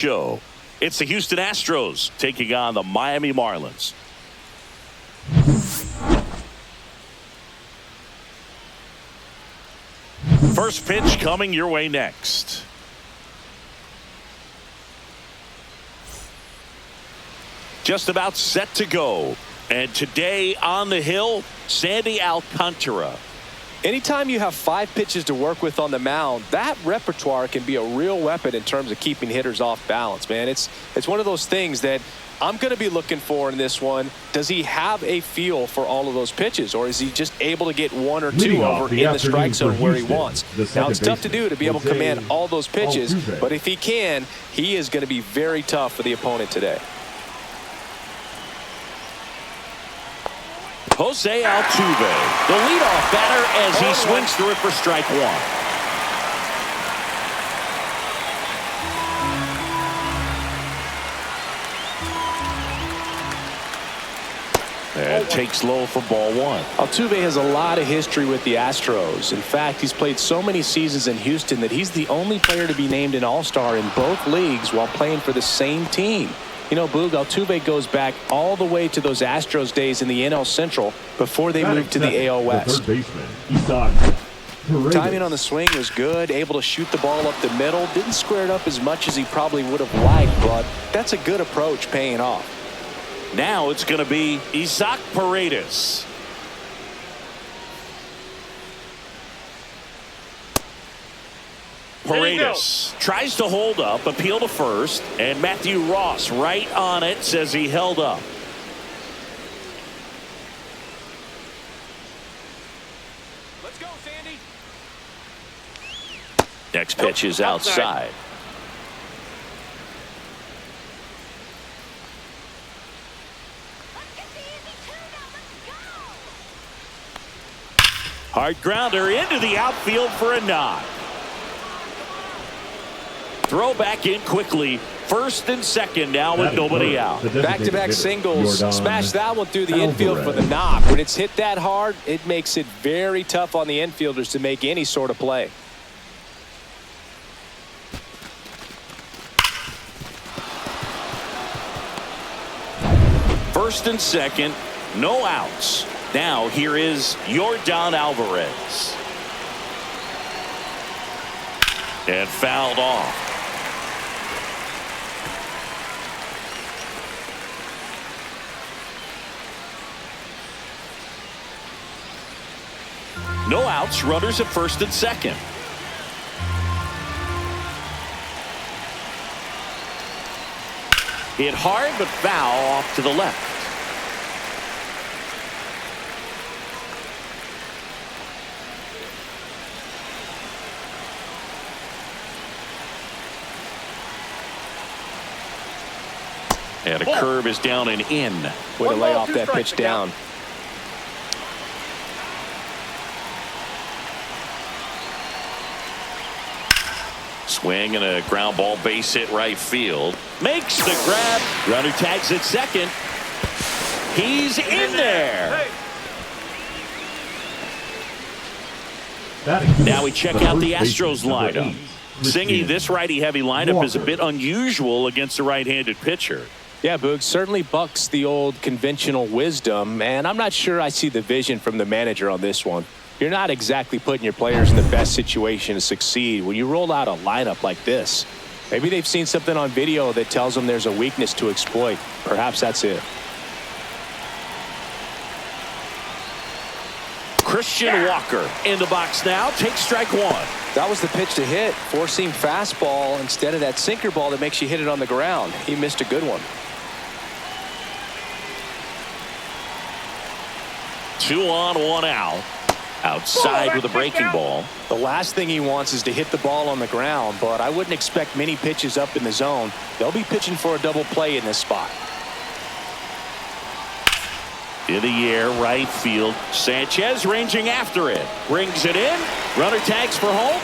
Show. It's the Houston Astros taking on the Miami Marlins. First pitch coming your way next. Just about set to go. And today on the hill, Sandy Alcantara. Anytime you have 5 pitches to work with on the mound, that repertoire can be a real weapon in terms of keeping hitters off balance, man. It's one of those things that I'm going to be looking for in this one. Does he have a feel for all of those pitches, or is he just able to get 1 or 2 over in the strike zone where he wants? Now, it's tough to do to be able to command all those pitches, but if he can, he is going to be very tough for the opponent today. Jose Altuve, the leadoff batter, as he swings through it for strike 1. And takes low for ball 1. Altuve has a lot of history with the Astros. In fact, he's played so many seasons in Houston that he's the only player to be named an All-Star in both leagues while playing for the same team. You know, Boog, Altuve goes back all the way to those Astros days in the NL Central before they moved to the AL West. Timing on the swing was good, able to shoot the ball up the middle. Didn't square it up as much as he probably would have liked, but that's a good approach paying off. Now it's going to be Isaac Paredes. Paredes tries to hold up, appeal to first, and Matthew Ross right on it, says he held up. Let's go, Sandy. Next pitch is outside. Hard grounder into the outfield for a knock. Throw back in quickly. First and second now with nobody out. Back-to-back singles. Smash that one through the infield for the knock. When it's hit that hard, it makes it very tough on the infielders to make any sort of play. First and second, no outs. Now here is Yordan Alvarez. And fouled off. No outs, runners at first and second. Hit hard but foul off to the left. And a curve is down and in. Way to lay off that pitch down. Swing and a ground ball, base hit right field. Makes the grab. Runner tags at second. He's in there. Now we check out the Astros lineup. Singy, this righty-heavy lineup is a bit unusual against a right-handed pitcher. Yeah, Boog, certainly bucks the old conventional wisdom, and I'm not sure I see the vision from the manager on this one. You're not exactly putting your players in the best situation to succeed when you roll out a lineup like this. Maybe they've seen something on video that tells them there's a weakness to exploit. Perhaps that's it. Christian Walker in the box now. Takes strike 1. That was the pitch to hit. Four-seam fastball instead of that sinker ball that makes you hit it on the ground. He missed a good one. 2 on, 1 out. Outside with a breaking ball. The last thing he wants is to hit the ball on the ground, but I wouldn't expect many pitches up in the zone. They'll be pitching for a double play in this spot. In the air, right field. Sanchez ranging after it. Brings it in. Runner tags for home.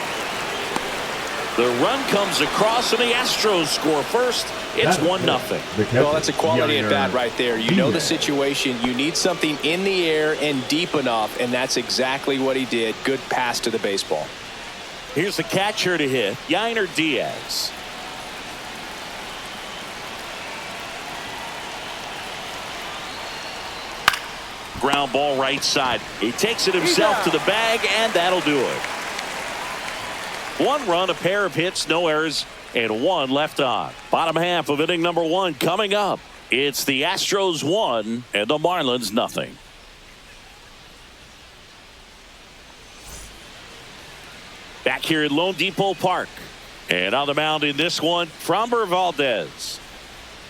The run comes across and the Astros score first. It's 1-0. Well, that's a quality at bat right there. You know the situation. You need something in the air and deep enough, and that's exactly what he did. Good pass to the baseball. Here's the catcher to hit, Yainer Diaz. Ground ball right side. He takes it himself to the bag, and that'll do it. 1 run, a pair of hits, no errors, and 1 left on. Bottom half of inning number 1 coming up. It's the Astros 1 and the Marlins nothing. Back here at Lone Depot Park. And on the mound in this one, Framber Valdez.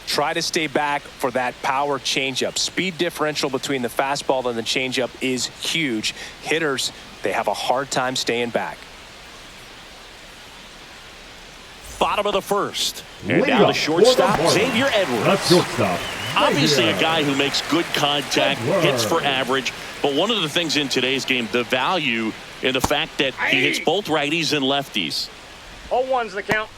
Try to stay back for that power changeup. Speed differential between the fastball and the changeup is huge. Hitters, they have a hard time staying back. Bottom of the first. And now the shortstop, Xavier Edwards. That's shortstop. Obviously a guy who makes good contact, hits for average. But one of the things in today's game, the value in the fact that he hits both righties and lefties. 0-1's the count.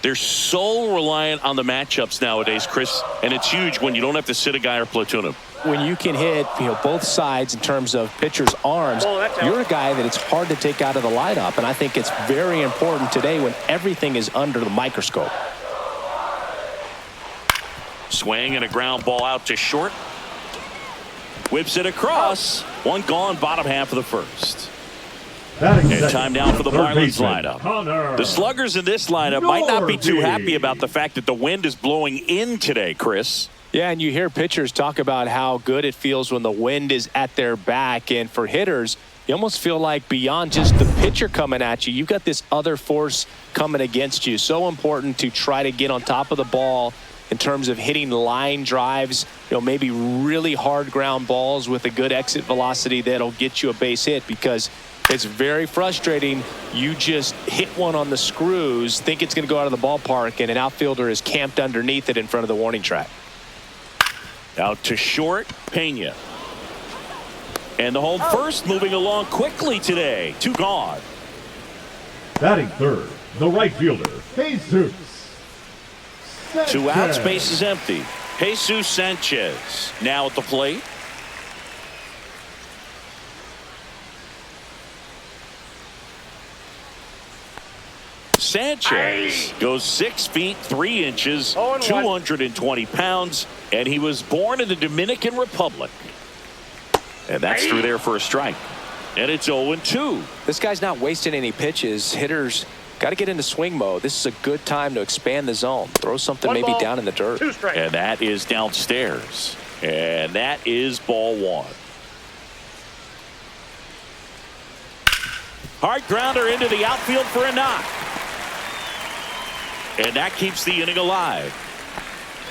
They're so reliant on the matchups nowadays, Chris, and it's huge when you don't have to sit a guy or platoon him. When you can hit, both sides in terms of pitchers' arms, you're a guy that it's hard to take out of the lineup, and I think it's very important today when everything is under the microscope. Swing and a ground ball out to short. Whips it across. 1 gone, bottom half of the first. And time now for the Marlins lineup. The sluggers in this lineup might not be too happy about the fact that the wind is blowing in today, Chris. Yeah, and you hear pitchers talk about how good it feels when the wind is at their back. And for hitters, you almost feel like beyond just the pitcher coming at you, you've got this other force coming against you. So important to try to get on top of the ball in terms of hitting line drives, maybe really hard ground balls with a good exit velocity that'll get you a base hit, because it's very frustrating. You just hit one on the screws, think it's going to go out of the ballpark, and an outfielder is camped underneath it in front of the warning track. Out to short, Pena. And the home first moving along quickly today. 2 gone. Batting third, the right fielder, Jesus. 2 outs, base is empty. Jesus Sanchez now at the plate. Sanchez goes 6 feet 3 inches, 220 pounds, and he was born in the Dominican Republic. And that's through there for a strike. And it's 0-2. This guy's not wasting any pitches. Hitters got to get into swing mode. This is a good time to expand the zone. Throw something maybe down in the dirt. And that is downstairs. And that is ball 1. Hard grounder into the outfield for a knock. And that keeps the inning alive.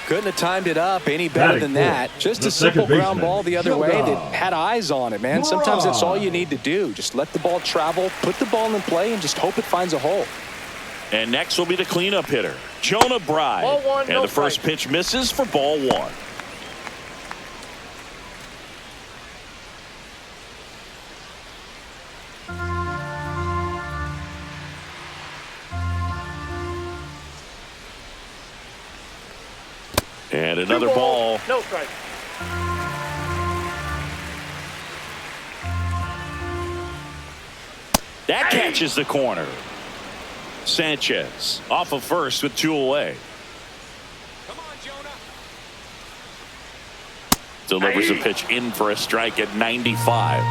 Couldn't have timed it up any better than that. Just a simple ground ball the other way that had eyes on it, man. Sometimes that's all you need to do. Just let the ball travel, put the ball in play, and just hope it finds a hole. And next will be the cleanup hitter, Jonah Bride. Ball 1, and the first pitch misses for ball 1. And another ball. No strike. That catches the corner. Sanchez off of first with 2 away. Come on, Jonah. Delivers a pitch in for a strike at 95.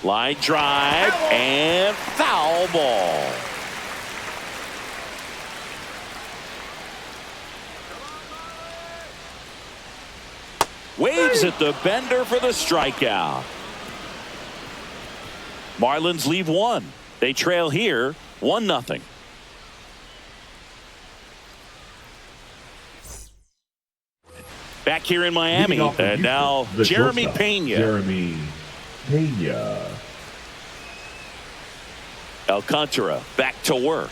Line drive and foul ball. Waves at the bender for the strikeout. Marlins leave 1. They trail here 1-0. Back here in Miami, and now Jeremy Pena. Alcantara back to work.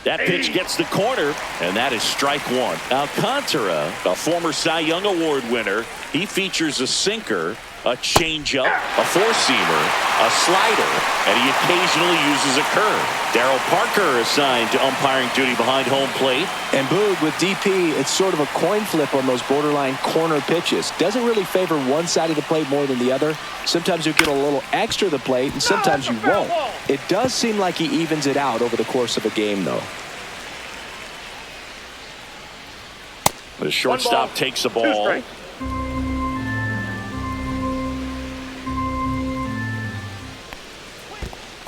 That pitch gets the corner, and that is strike 1. Alcantara, a former Cy Young Award winner, he features a sinker, a changeup, a four-seamer, a slider, and he occasionally uses a curve. Darryl Parker assigned to umpiring duty behind home plate. And Boog, with DP, it's sort of a coin flip on those borderline corner pitches. Doesn't really favor one side of the plate more than the other. Sometimes you get a little extra the plate, and sometimes you won't. It does seem like he evens it out over the course of a game, though. The shortstop takes the ball.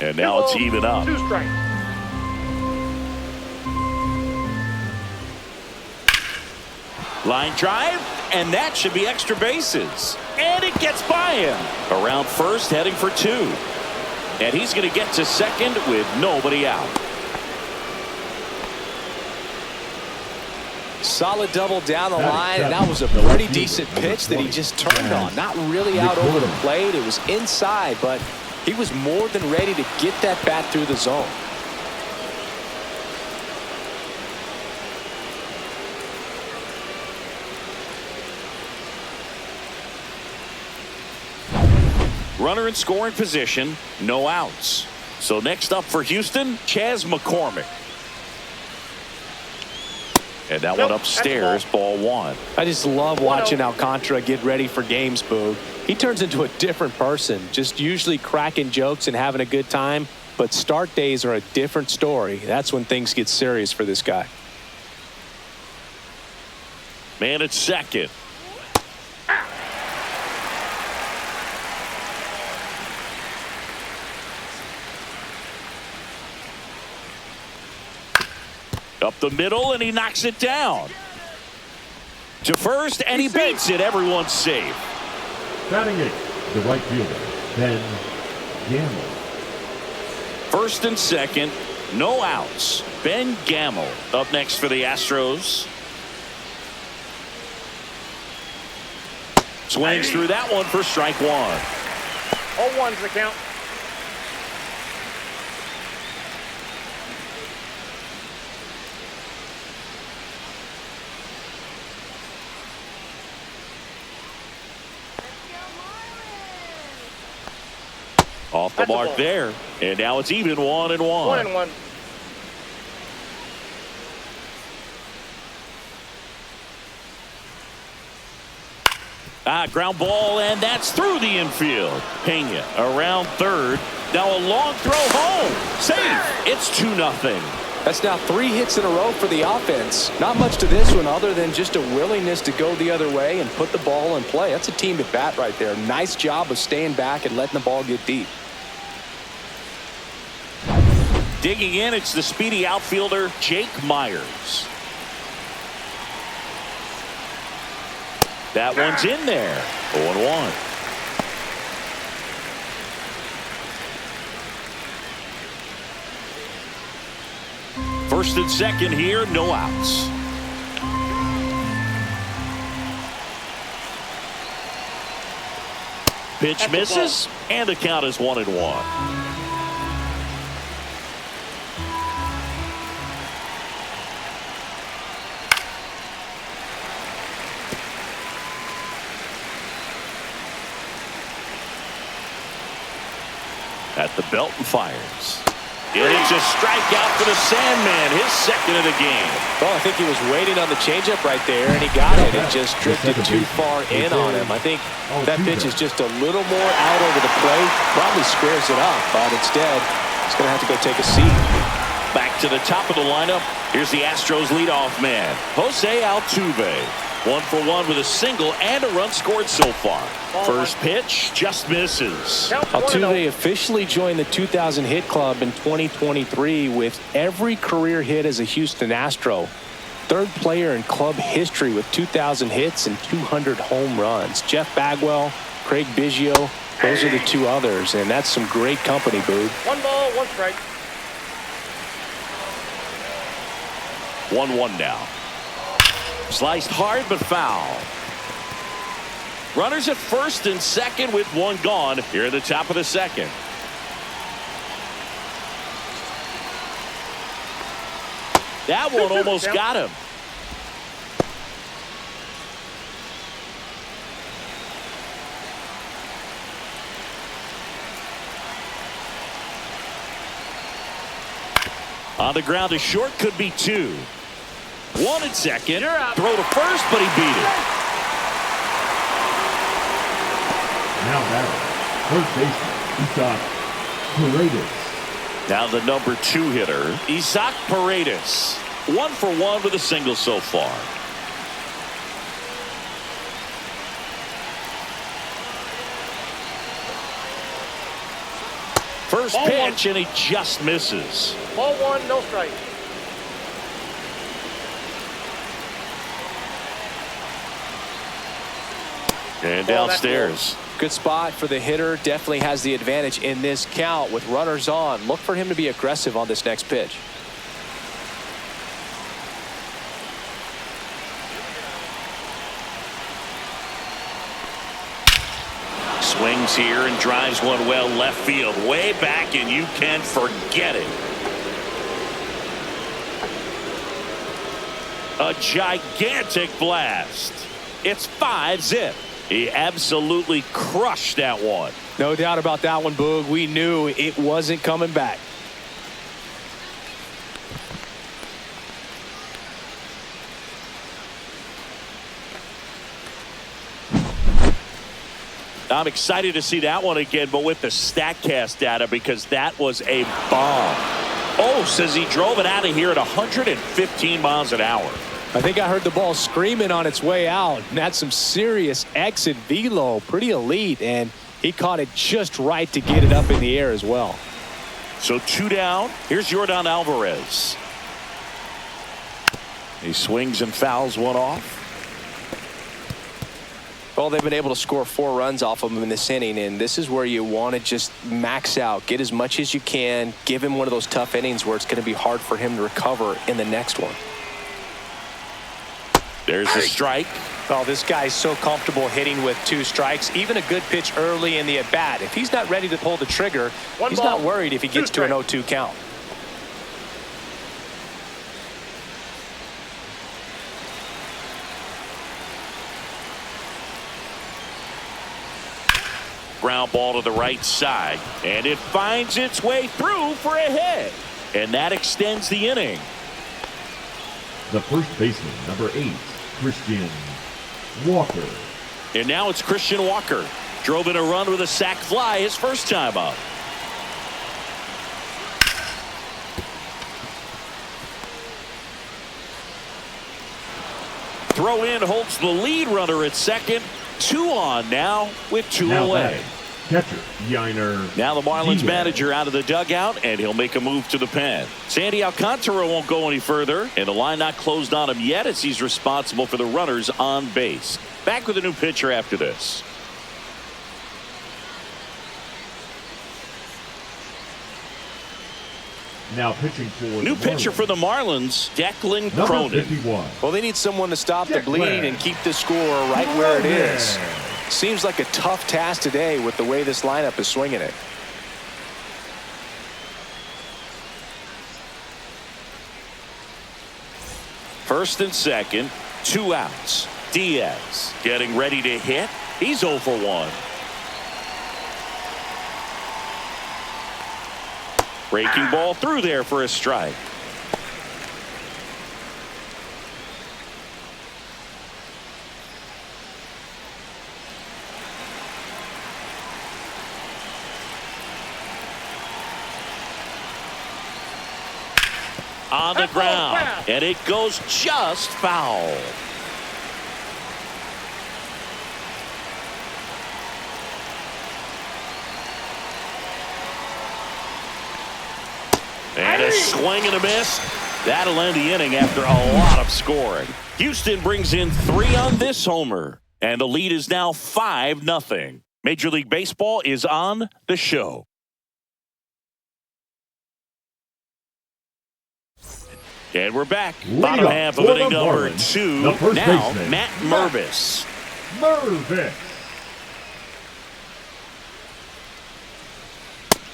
And now it's even up. 2 strikes. Line drive, and that should be extra bases. And it gets by him. Around first, heading for 2. And he's going to get to second with nobody out. Solid double down the line, and that was a pretty decent pitch that he just turned on. Not really out over the plate. It was inside, but he was more than ready to get that bat through the zone. Runner in scoring position, no outs. So next up for Houston, Chas McCormick. And that one upstairs, ball 1. I just love watching Alcantara get ready for games, Boog. He turns into a different person, just usually cracking jokes and having a good time. But start days are a different story. That's when things get serious for this guy. Man at second. Up the middle, and he knocks it down. To first, and he beats it. Everyone's safe. Batting 8th, the right fielder, Ben Gamble. First and second, no outs. Ben Gamble up next for the Astros. Swings through that one for strike 1. All 1's the count. Off the mark there. And now it's even 1-1. 1-1. Ground ball, and that's through the infield. Pena around third. Now a long throw home. Safe. It's 2-0. That's now 3 hits in a row for the offense. Not much to this one other than just a willingness to go the other way and put the ball in play. That's a team at bat right there. Nice job of staying back and letting the ball get deep. Digging in, it's the speedy outfielder, Jake Myers. That one's in there. 0-1. First and second here, no outs. Pitch misses, and the count is 1-1. At the belt and fires. And it's a strikeout for the Sandman, his second of the game. Well, I think he was waiting on the changeup right there, and he got it. It just drifted too far in on him. I think that pitch is just a little more out over the plate. Probably squares it up, but instead, he's going to have to go take a seat. Back to the top of the lineup. Here's the Astros leadoff man, Jose Altuve. 1 for 1 with a single and a run scored so far. First pitch just misses. Altuve officially joined the 2,000 hit club in 2023 with every career hit as a Houston Astro. Third player in club history with 2,000 hits and 200 home runs. Jeff Bagwell, Craig Biggio, those are the 2 others, and that's some great company, Boog. 1 ball, 1 strike. 1-1 now. Sliced hard but foul. Runners at first and second with 1 gone here at the top of the second. That one almost got him. On the ground to short, could be 2. 1 at second. Throw to first, but he beat it. Now batting, first baseman, Isaac Paredes. Now the number 2 hitter, Isaac Paredes. 1 for 1 with a single so far. first pitch, and he just misses. Ball one, no strike. And downstairs. Good spot for the hitter. Definitely has the advantage in this count with runners on. Look for him to be aggressive on this next pitch. Swings here and drives one well left field, way back, and you can forget it. A gigantic blast. It's 5-zip. He absolutely crushed that one. No doubt about that one, Boog. We knew it wasn't coming back. I'm excited to see that one again, but with the StatCast data, because that was a bomb. Oh, says he drove it out of here at 115 miles an hour. I think I heard the ball screaming on its way out. And that's some serious exit velo. Pretty elite. And he caught it just right to get it up in the air as well. So 2 down. Here's Yordan Alvarez. He swings and fouls one off. Well, they've been able to score 4 runs off of him in this inning, and this is where you want to just max out, get as much as you can, give him one of those tough innings where it's going to be hard for him to recover in the next one. There's the strike. Well, this guy's so comfortable hitting with 2 strikes. Even a good pitch early in the at-bat. If he's not ready to pull the trigger, he's not worried if he gets to an 0-2 count. Ground ball to the right side, and it finds its way through for a hit. And that extends the inning. The first baseman, number 8, Christian Walker. And now it's Christian Walker. Drove in a run with a sac fly his first time up. Throw in holds the lead runner at second. 2 on now with 2 away. Catcher, Yiner. Now the Marlins manager out of the dugout, and he'll make a move to the pen. Sandy Alcantara won't go any further, and the line not closed on him yet as he's responsible for the runners on base. Back with a new pitcher after this. Now pitching for new pitcher for the Marlins, Declan number Cronin. 51. Well, they need someone to stop the bleeding and keep the score right where it is. Seems like a tough task today with the way this lineup is swinging it. First and second, 2 outs. Diaz getting ready to hit. He's 0 for 1. Breaking ball through there for a strike. On the ground, and it goes just foul. And a swing and a miss. That'll end the inning after a lot of scoring. Houston brings in 3 on this homer, and the lead is now 5-0. Major League Baseball is on the show. And we're back. Bottom half of inning number 2. Now, Matt Mervis.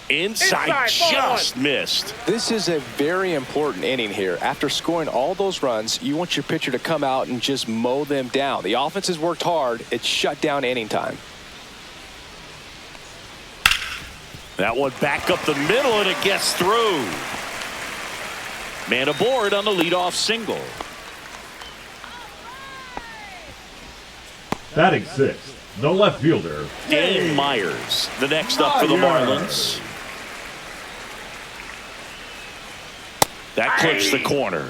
Inside just missed. This is a very important inning here. After scoring all those runs, you want your pitcher to come out and just mow them down. The offense has worked hard. It's shut down inning time. That one back up the middle, and it gets through. Man aboard on the leadoff single. Batting 6th, the left fielder, Dane Myers, the next up for the Marlins. That clips the corner.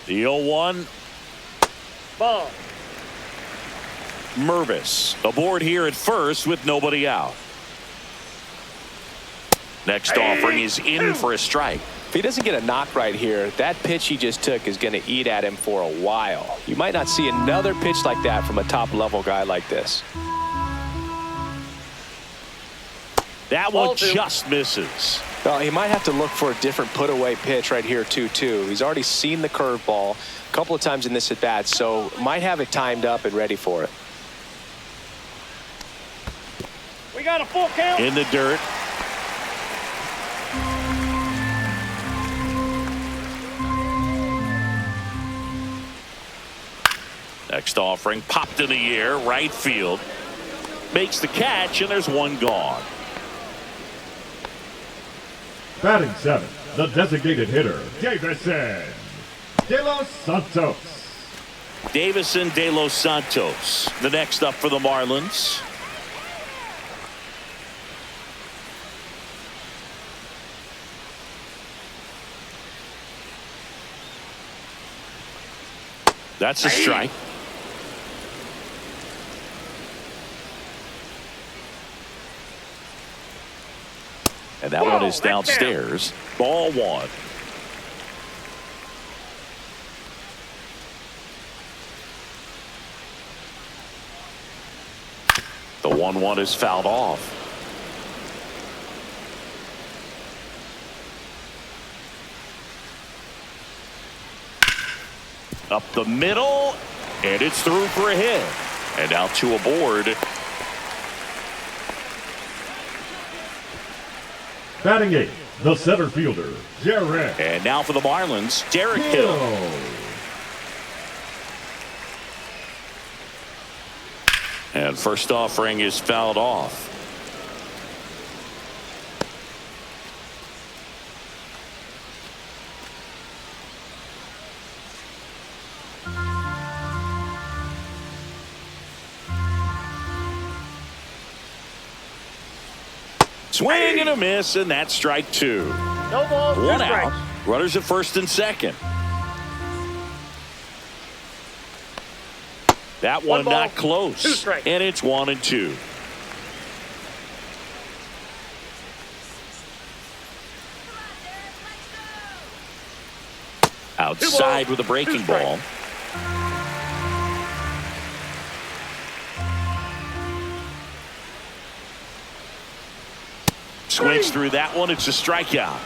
The 0-1. Ball. Mervis aboard here at first with nobody out. Next offering is in for a strike. If he doesn't get a knock right here, that pitch he just took is going to eat at him for a while. You might not see another pitch like that from a top-level guy like this. That one just misses. Well, he might have to look for a different put-away pitch right here, 2-2. He's already seen the curveball a couple of times in this at-bat, so might have it timed up and ready for it. We got a full count. In the dirt. Next offering popped in the air, right field. Makes the catch, and there's one gone. Batting 7, the designated hitter, Davison De Los Santos. Davison De Los Santos, the next up for the Marlins. That's a strike. And that one is downstairs. Ball 1. The 1-1 is fouled off. Up the middle, and it's through for a hit. And now 2 aboard. Batting 8, the center fielder, Jared. And now for the Marlins, Derek Hill. And first offering is fouled off. Swing and a miss, and that's strike 2. No balls, 2 One strikes. out. Runners at first and second. That one ball, not 2 close. strikes. And it's 1-2. Outside with a breaking ball. Swings through that one. It's a strikeout.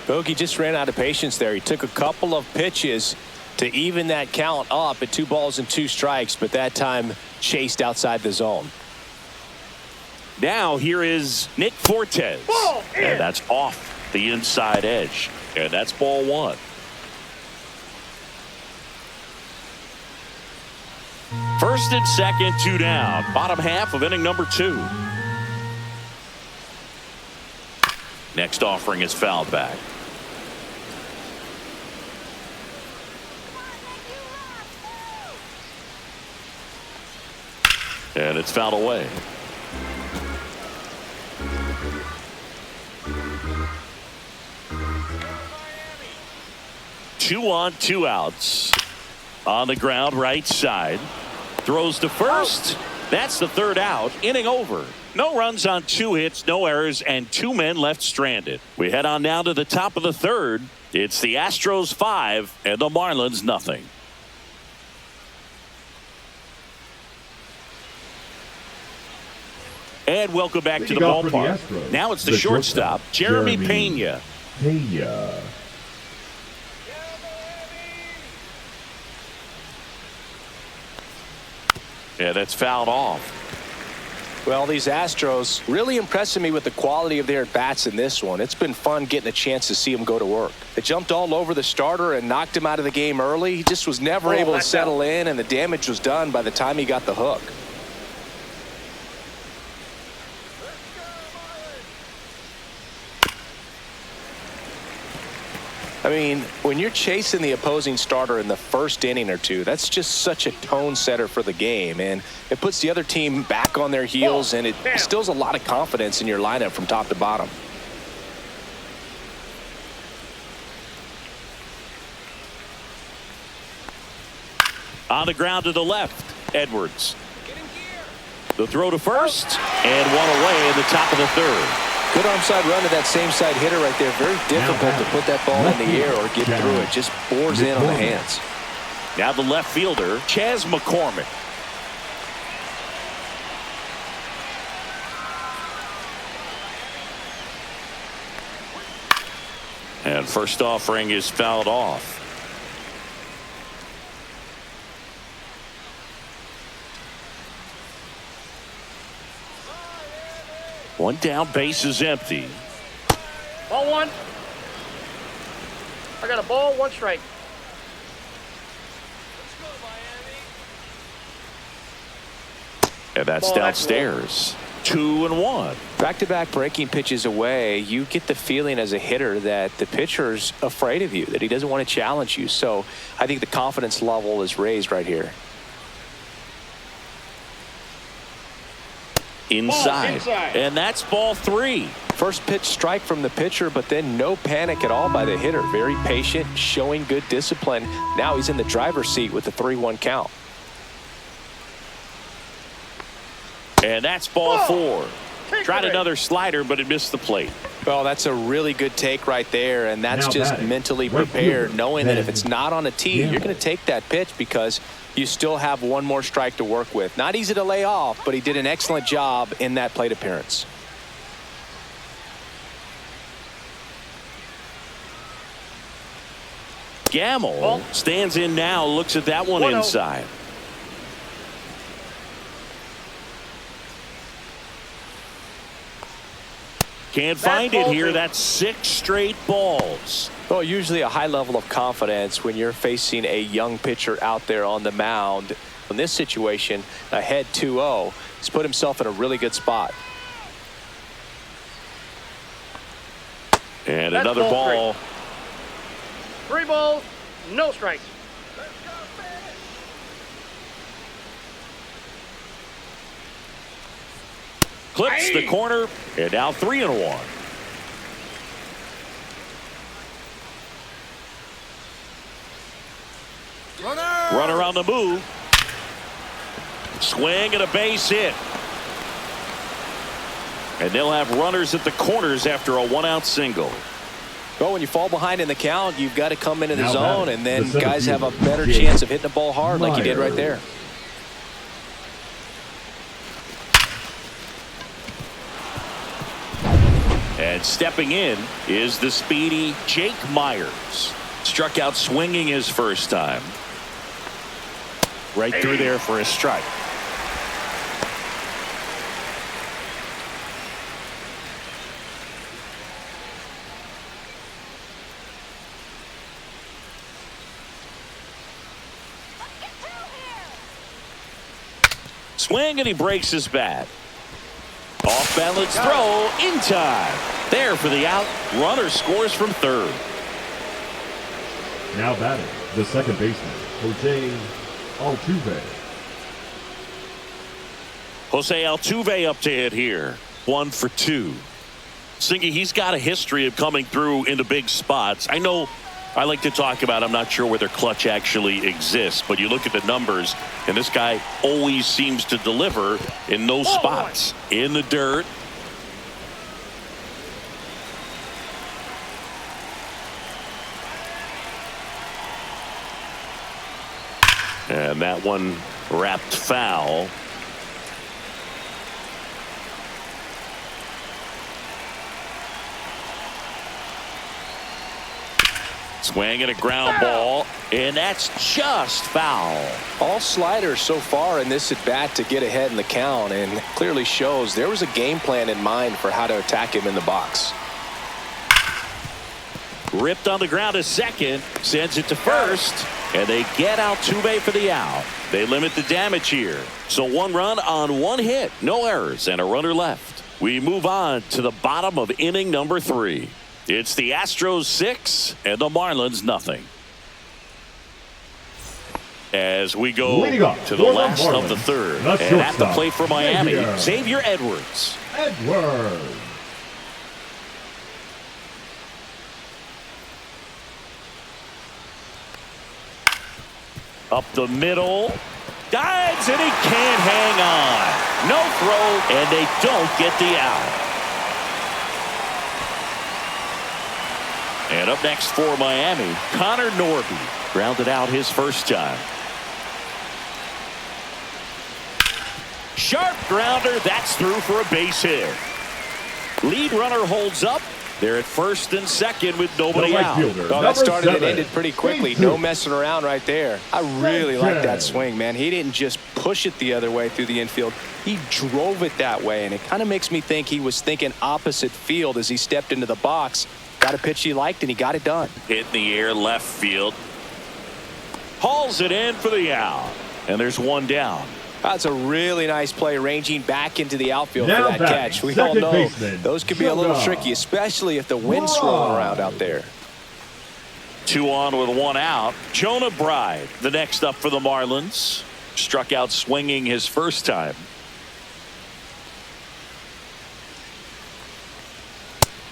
Bogey just ran out of patience there. He took a couple of pitches to even that count up at 2 balls and 2 strikes, but that time chased outside the zone. Now here is Nick Fortes. Ball in. And that's off the inside edge. And that's ball 1. First and second, 2 down. Bottom half of inning number 2. Next offering is fouled back. And it's fouled away. Two on, 2 outs. On the ground, right side. Throws to first. That's the 3rd out. Inning over. No runs on 2 hits, no errors, and 2 men left stranded. We head on now to the top of the 3rd. It's the Astros 5 and the Marlins nothing. And welcome back to the ballpark. Now it's the shortstop, Jeremy Pena. Yeah, that's fouled off. Well, these Astros really impressing me with the quality of their at-bats in this one. It's been fun getting a chance to see them go to work. They jumped all over the starter and knocked him out of the game early. He just was never able to settle in, and the damage was done by the time he got the hook. I mean, when you're chasing the opposing starter in the first inning or 2, that's just such a tone setter for the game, and it puts the other team back on their heels, and it instills a lot of confidence in your lineup from top to bottom. On the ground to the left. Edwards. The throw to first. And one away in the top of the third. Good onside run to that same side hitter right there. Very difficult to put that ball in the air or get through it. Just bores in on the hands. Now the left fielder, Chas McCormick. And first offering is fouled off. One down, base is empty. Ball one. I got a ball, one strike. And that's Ball, downstairs. 2-1. Back-to-back breaking pitches away, you get the feeling as a hitter that the pitcher's afraid of you, that he doesn't want to challenge you. So I think the confidence level is raised right here. Inside. And that's ball 3. First pitch strike from the pitcher, but then no panic at all by the hitter. Very patient, showing good discipline. Now he's in the driver's seat with the 3-1 count. And that's ball 4. Tried another slider, but it missed the plate. Well, that's a really good take right there, and that's just mentally prepared, knowing that if it's not on a tee, you're going to take that pitch because you still have one more strike to work with. Not easy to lay off, but he did an excellent job in that plate appearance. Gamble stands in now, looks at that one inside. Can't find it here. That's 6 straight balls. Well, usually a high level of confidence when you're facing a young pitcher out there on the mound. In this situation, ahead 2-0, he's put himself in a really good spot. And another ball. 3 balls, no strikes. Clips the corner, and now 3-1. Runner on the move. Swing and a base hit. And they'll have runners at the corners after a 1-out single. Well, when you fall behind in the count, you've got to come into the Now zone, batting, and then the guys have a better Jake chance of hitting the ball hard like you did right there. And stepping in is the speedy Jake Myers. Struck out swinging his first time. Right through there for a strike. Swing and he breaks his bat. Off balance throw in time. There for the out. Runner scores from third. Now batting, the second baseman, Jose Altuve. Jose Altuve up to hit here. 1 for 2. Singy, he's got a history of coming through into big spots. I know I like to talk about, I'm not sure whether clutch actually exists, but you look at the numbers, and this guy always seems to deliver in those spots. In the dirt. And that one wrapped foul. Swing and a ground ball, and that's just foul. All sliders so far in this at bat to get ahead in the count, and clearly shows there was a game plan in mind for how to attack him in the box. Ripped on the ground to second, sends it to first, and they get Altuve for the out. They limit the damage here. So 1 run on 1 hit, no errors, and a runner left. We move on to the bottom of inning number 3. It's the Astros 6 and the Marlins nothing. As we go to the last of the third. And at the plate for Miami, Xavier Edwards. Edwards. Up the middle. Dives, and he can't hang on. No throw, and they don't get the out. And up next for Miami, Connor Norby grounded out his first time. Sharp grounder. That's through for a base hit. Lead runner holds up. They're at first and second with nobody out. Oh, that started and ended pretty quickly. No messing around right there. I really like that swing, man. He didn't just push it the other way through the infield. He drove it that way, and it kind of makes me think he was thinking opposite field as he stepped into the box. Got a pitch he liked, and he got it done. Hit in the air left field. Hauls it in for the out. And there's one down. That's a really nice play, ranging back into the outfield Now for that catch. We all know baseman, those could be a little tricky, especially if the wind's swirling around out there. 2 on with 1 out. Jonah Bride, the next up for the Marlins. Struck out swinging his first time.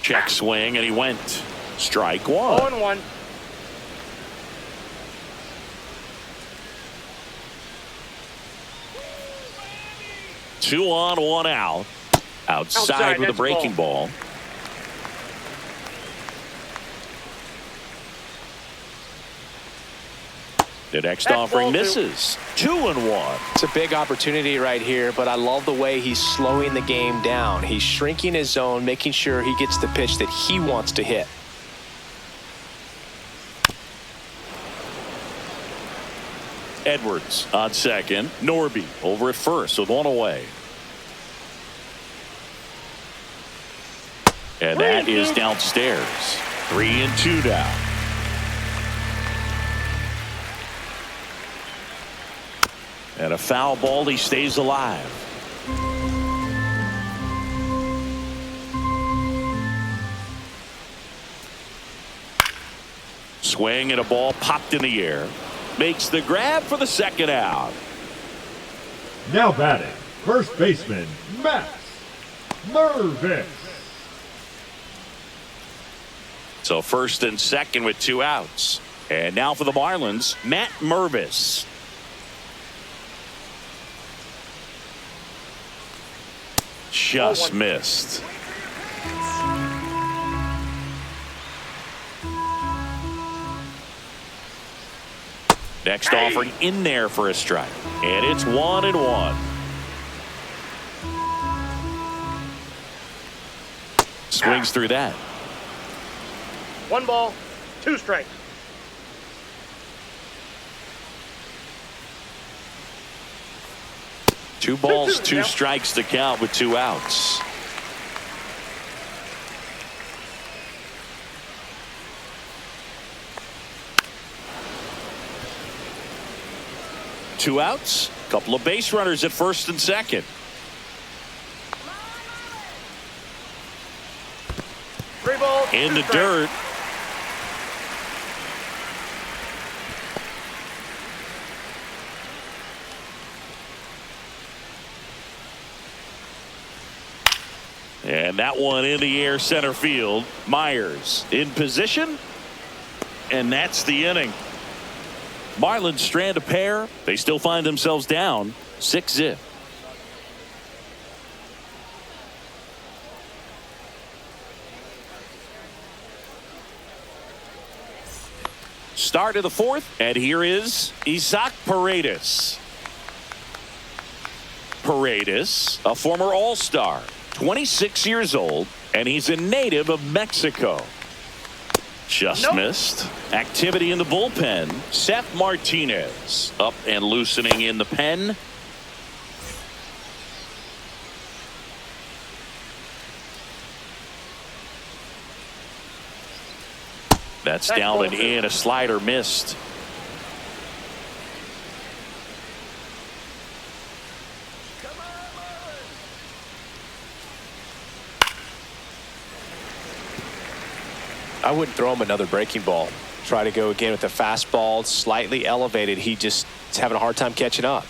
Check swing, and he went. Strike 1. 0-1. 2 on, 1 out. Outside with a breaking ball. The next offering misses. 2-1. It's a big opportunity right here, but I love the way he's slowing the game down. He's shrinking his zone, making sure he gets the pitch that he wants to hit. Edwards on second. Norby over at first with 1 away. And that is downstairs. 3-2 down. And a foul ball. He stays alive. Swing and a ball popped in the air. Makes the grab for the second out. Now batting, first baseman, Matt Mervis. So first and second with 2 outs. And now for the Marlins, Matt Mervis. Just missed. Next offering in there for a strike. And it's 1-1. Swings through that. 1 ball, 2 strikes. 2 balls, 2 strikes to count with 2 outs. Two outs, couple of base runners at first and second. 3 balls. In 2 the strikes. dirt. And that one in the air center field. Myers in position. And that's the inning. Marlins strand a pair. They still find themselves down 6-0. Start of the 4th, and here is Isaac Paredes. Paredes, a former All-Star, 26 years old, and he's a native of Mexico. Just missed. Activity in the bullpen. Seth Martinez up and loosening in the pen. That's down and in. A slider missed. I wouldn't throw him another breaking ball. Try to go again with the fastball, slightly elevated. He just is having a hard time catching up.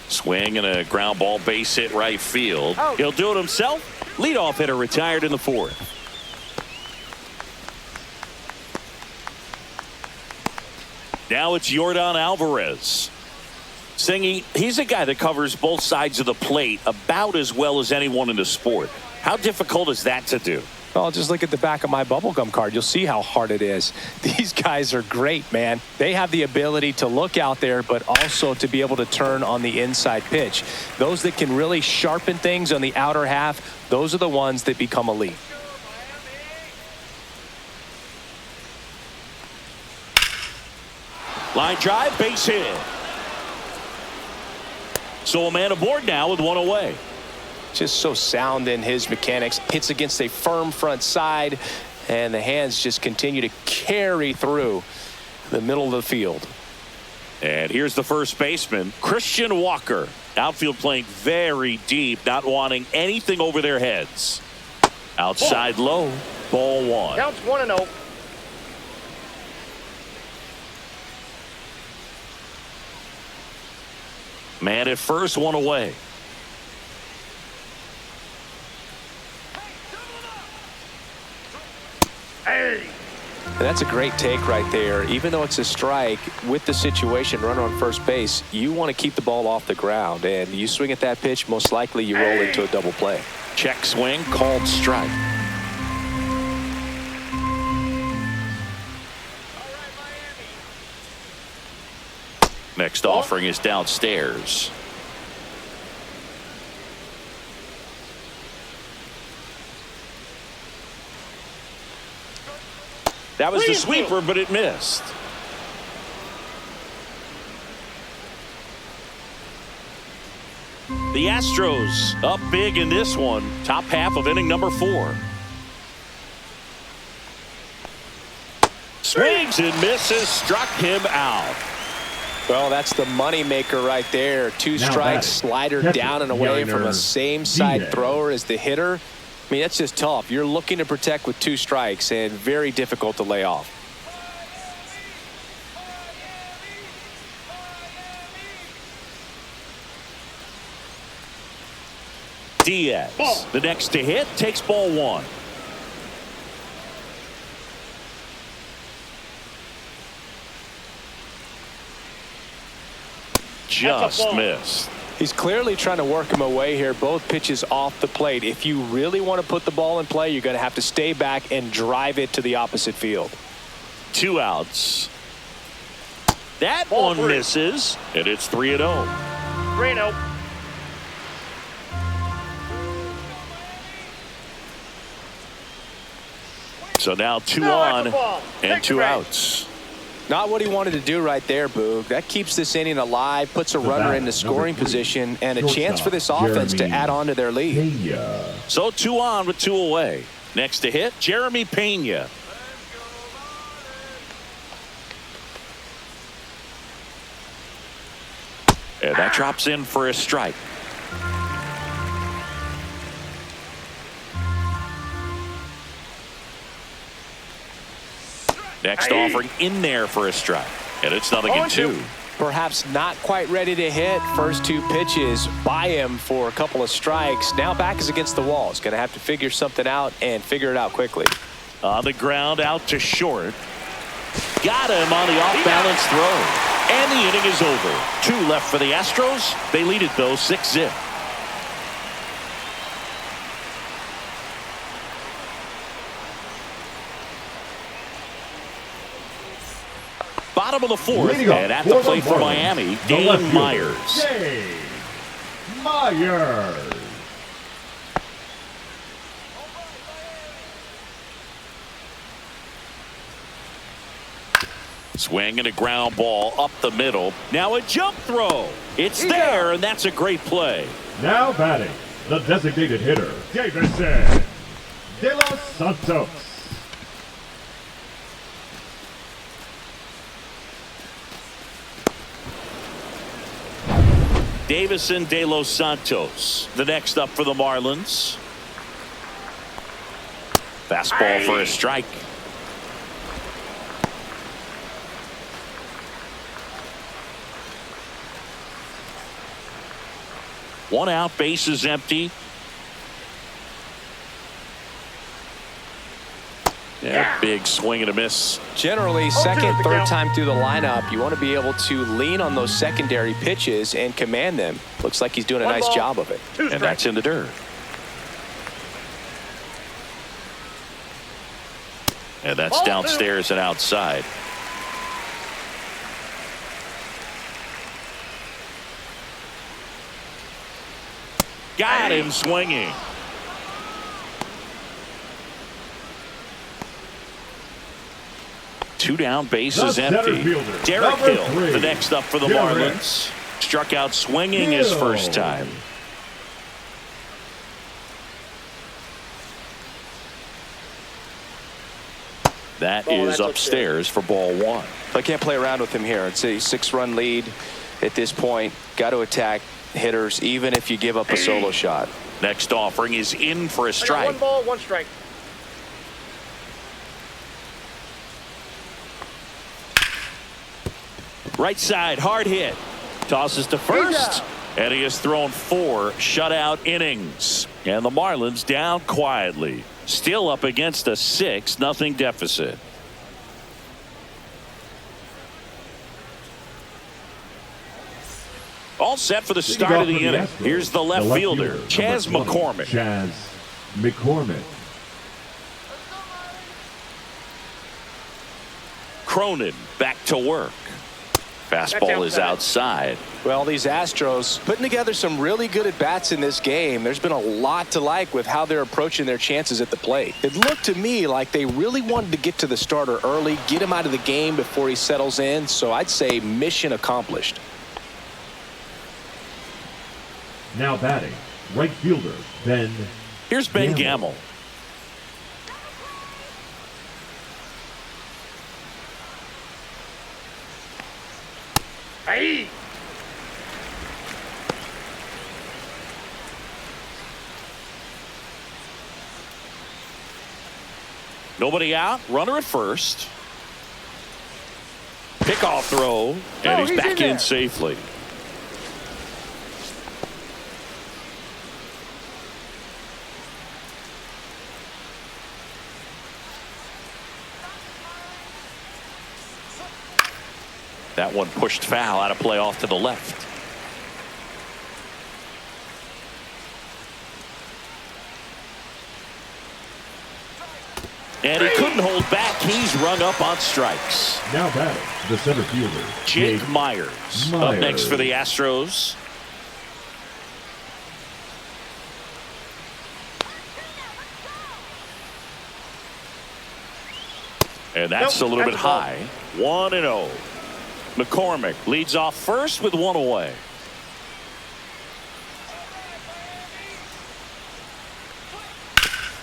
Swing and a ground ball base hit right field. He'll do it himself. Leadoff hitter retired in the 4th. Now it's Yordan Alvarez. Singy, he's a guy that covers both sides of the plate about as well as anyone in the sport. How difficult is that to do? Well, just look at the back of my bubblegum card. You'll see how hard it is. These guys are great, man. They have the ability to look out there, but also to be able to turn on the inside pitch. Those that can really sharpen things on the outer half, those are the ones that become elite. Line drive, base hit. So a man aboard now with one away. Just so sound in his mechanics. Hits against a firm front side, and the hands just continue to carry through the middle of the field. And here's the first baseman, Christian Walker. Outfield playing very deep, not wanting anything over their heads. Outside low, ball one. Counts 1-0. Man at first, one away. Hey. And that's a great take right there. Even though it's a strike, with the situation, runner on first base, you want to keep the ball off the ground. And you swing at that pitch, most likely you roll into a double play. Check swing, called strike. Next offering is downstairs. That was the sweeper, but it missed. The Astros up big in this one. Top half of inning number 4. Swings and misses, struck him out. Well, that's the money maker right there. 2 strikes, slider down and away from a same side thrower as the hitter. I mean, that's just tough. You're looking to protect with 2 strikes and very difficult to lay off. Diaz, the next to hit, takes ball 1. Just missed. He's clearly trying to work him away here. Both pitches off the plate. If you really want to put the ball in play, you're going to have to stay back and drive it to the opposite field. 2 outs. That one misses, and it's 3-0. 3-0. So now 2 on and 2 outs. Not what he wanted to do right there, Boog. That keeps this inning alive, puts a runner in the scoring position, and a chance for this offense to add on to their lead. So 2 on with 2 away. Next to hit, Jeremy Pena. And that drops in for a strike. Next offering in there for a strike. And it's 0-2. Perhaps not quite ready to hit. First 2 pitches by him for a couple of strikes. Now back is against the wall. He's going to have to figure something out and figure it out quickly. On the ground, out to short. Got him on the off-balance throw. And the inning is over. 2 left for the Astros. They lead it, though, 6-0. Bottom of the 4th, and at the plate for Miami, Dane Myers. Dane Myers. Swing and a ground ball up the middle. Now a jump throw. It's there, and that's a great play. Now batting, the designated hitter, Davison De Los Santos. Davison De Los Santos, the next up for the Marlins. Fastball for a strike. One out, base is empty. Yeah, Big swing and a miss. Generally, second, third time through the lineup, you want to be able to lean on those secondary pitches and command them. Looks like he's doing a nice job of it. And that's in the dirt. And that's downstairs and outside. Got him swinging. Two down, bases empty. Derek Hill, the next up for the Marlins. Struck out swinging his first time. That is upstairs for ball one. I can't play around with him here. It's a 6-run lead at this point. Got to attack hitters even if you give up a solo shot. Next offering is in for a strike. 1 ball, 1 strike. Right side, hard hit. Tosses to first. And he has thrown 4 shutout innings. And the Marlins down quietly. Still up against a 6-0 deficit. All set for the start of the inning. Here's the left fielder, Chas McCormick. Chas McCormick. Cronin back to work. Fastball is outside. Well, these Astros putting together some really good at-bats in this game. There's been a lot to like with how they're approaching their chances at the plate. It looked to me like they really wanted to get to the starter early, get him out of the game before he settles in. So I'd say mission accomplished. Now batting, right fielder, Ben. Here's Ben Gamel. Hey! Nobody out. Runner at first. Pickoff throw. And he's back in safely. That one pushed foul, out of play off to the left. And he couldn't hold back. He's rung up on strikes. Now batting, the center fielder, Jake Myers. Up next for the Astros. And that's a little bit high. 1-0. McCormick leads off first with 1 away.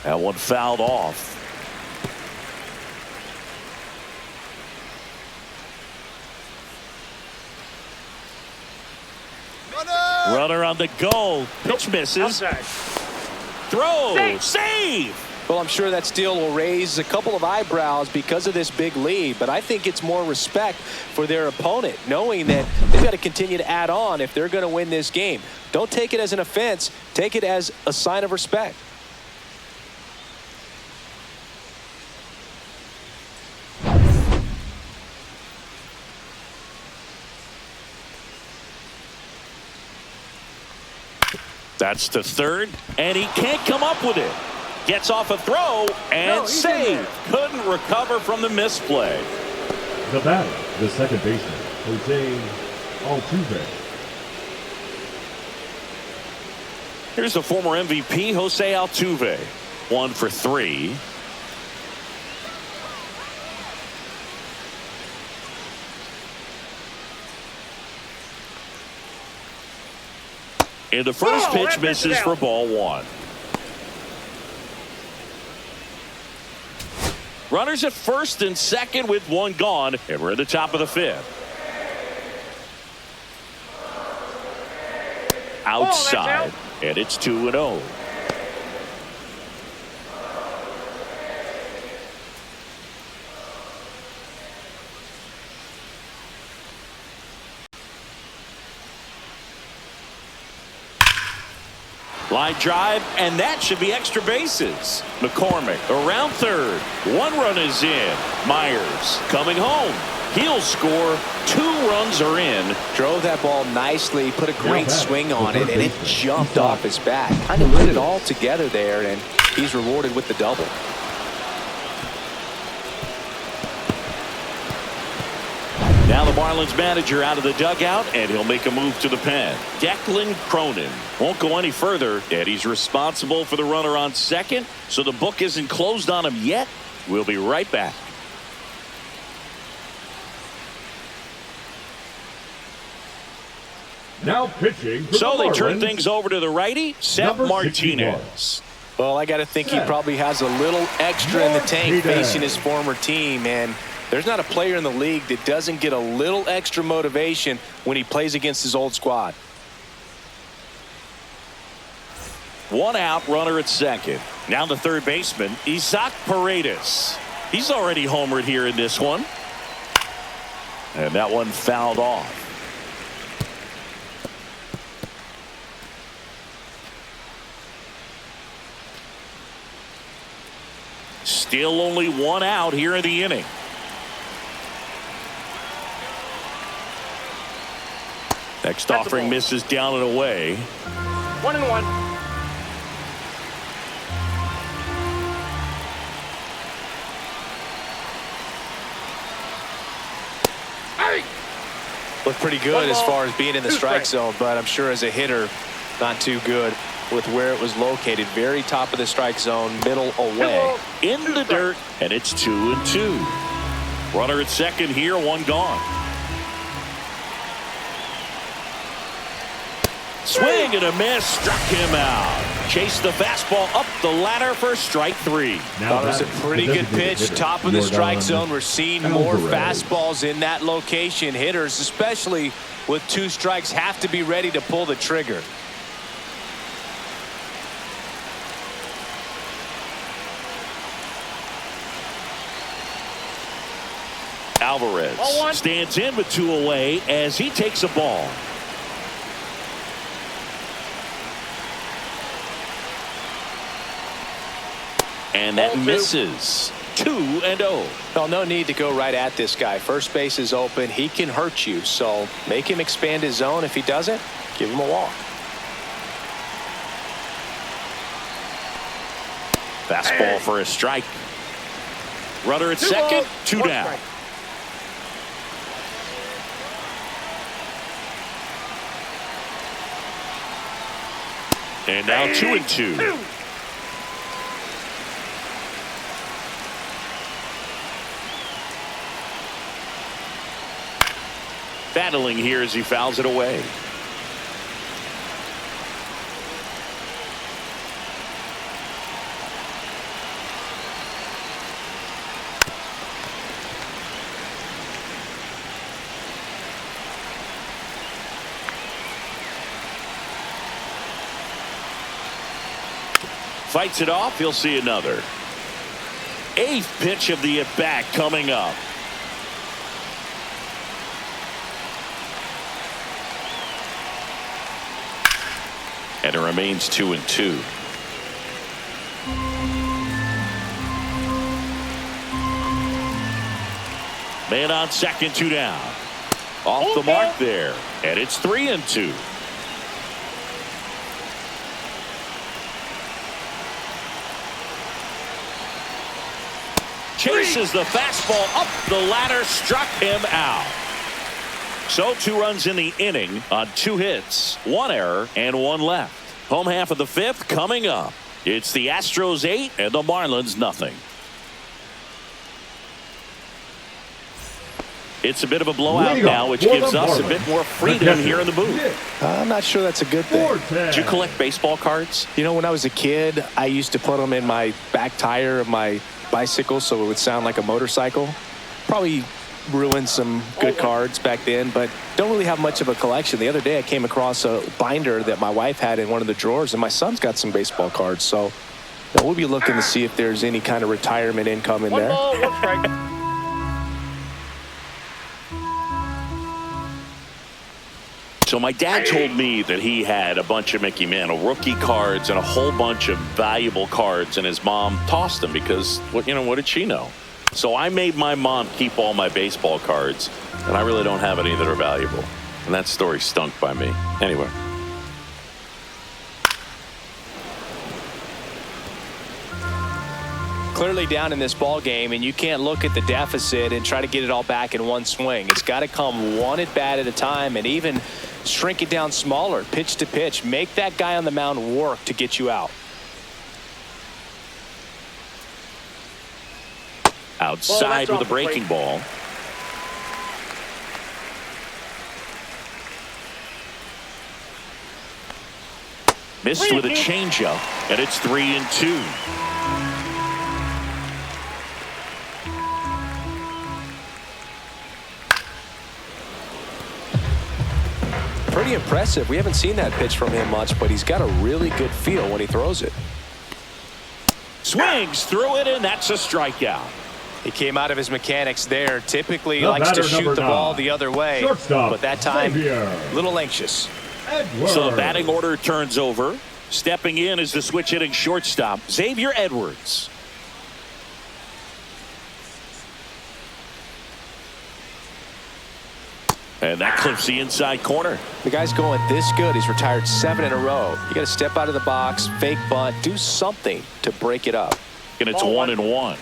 That one fouled off. Runner on the go. Pitch misses. Outside. Throw. Save. Well, I'm sure that steal will raise a couple of eyebrows because of this big lead, but I think it's more respect for their opponent, knowing that they've got to continue to add on if they're going to win this game. Don't take it as an offense. Take it as a sign of respect. That's to third, and he can't come up with it. Gets off a throw and save. Couldn't recover from the misplay. The batter, the second baseman, Jose Altuve. Here's the former MVP, Jose Altuve. 1 for 3. And the first pitch misses for ball 1. Runners at first and second with 1 gone, and we're at the top of the 5th. Outside, and it's 2-0. Line drive, and that should be extra bases. McCormick around third. One run is in. Myers coming home. He'll score. 2 runs are in. Drove that ball nicely, put a great swing on it, and it jumped off his bat. Kind of put it all together there, and he's rewarded with the double. Now the Marlins manager out of the dugout, and he'll make a move to the pen. Declan Cronin won't go any further, and he's responsible for the runner on second, so the book isn't closed on him yet. We'll be right back. Now pitching for So the they turn Marlins, things over to the righty, Seth number Martinez. Well, I got to think he probably has a little extra in the tank facing his former team, and there's not a player in the league that doesn't get a little extra motivation when he plays against his old squad. 1 out, runner at second. Now the third baseman, Isaac Paredes. He's already homered here in this one. And that one fouled off. Still only 1 out here in the inning. Next offering misses down and away. 1-1. Hey! Looked pretty good as far as being in the strike zone, but I'm sure as a hitter, not too good with where it was located. Very top of the strike zone, middle away. In the dirt, and it's 2-2. Runner at second here, 1 gone. Swing and a miss, struck him out. Chased the fastball up the ladder for strike 3. Thought it was a pretty good pitch, top of the strike zone. We're seeing more fastballs in that location. Hitters, especially with 2 strikes, have to be ready to pull the trigger. Alvarez stands in with 2 away as he takes a ball. And that misses. 2-0. Well, no need to go right at this guy. First base is open. He can hurt you, so make him expand his zone. If he doesn't, give him a walk. Fastball for a strike. Runner at second, 2 down. Strike. And now 2-2. Battling here as he fouls it away. Fights it off. He'll see another. 8th pitch of the at-bat coming up. And it remains 2-2. Man on second, 2 down. Off the mark there. And it's 3-2. Chases the fastball up the ladder, struck him out. So 2 runs in the inning on 2 hits, 1 error, and 1 left. Home half of the 5th coming up. It's the Astros 8 and the Marlins nothing. It's a bit of a blowout now, which gives us a bit more freedom here in the booth. I'm not sure that's a good thing. Did you collect baseball cards? You know, when I was a kid, I used to put them in my back tire of my bicycle so it would sound like a motorcycle. Probably ruined some good cards back then, but don't really have much of a collection. The other day I came across a binder that my wife had in one of the drawers, and my son's got some baseball cards. So we'll be looking to see if there's any kind of retirement income in there. 1 ball, 1 strike. So my dad told me that he had a bunch of Mickey Mantle rookie cards and a whole bunch of valuable cards, and his mom tossed them because, what did she know? So I made my mom keep all my baseball cards, and I really don't have any that are valuable. And that story stunk by me. Anyway. Clearly down in this ball game, and you can't look at the deficit and try to get it all back in one swing. It's got to come one at bat at a time, and even shrink it down smaller, pitch to pitch. Make that guy on the mound work to get you out. Outside with a breaking ball. Missed with a changeup, and it's 3-2. Pretty impressive. We haven't seen that pitch from him much, but he's got a really good feel when he throws it. Swings through it, and that's a strikeout. He came out of his mechanics there. Typically likes to shoot the ball the other way, but that time a little anxious. So the batting order turns over. Stepping in is the switch hitting shortstop, Xavier Edwards. And that clips the inside corner. The guy's going this good. He's retired 7 in a row. You got to step out of the box, fake bunt, do something to break it up. And it's 1-1.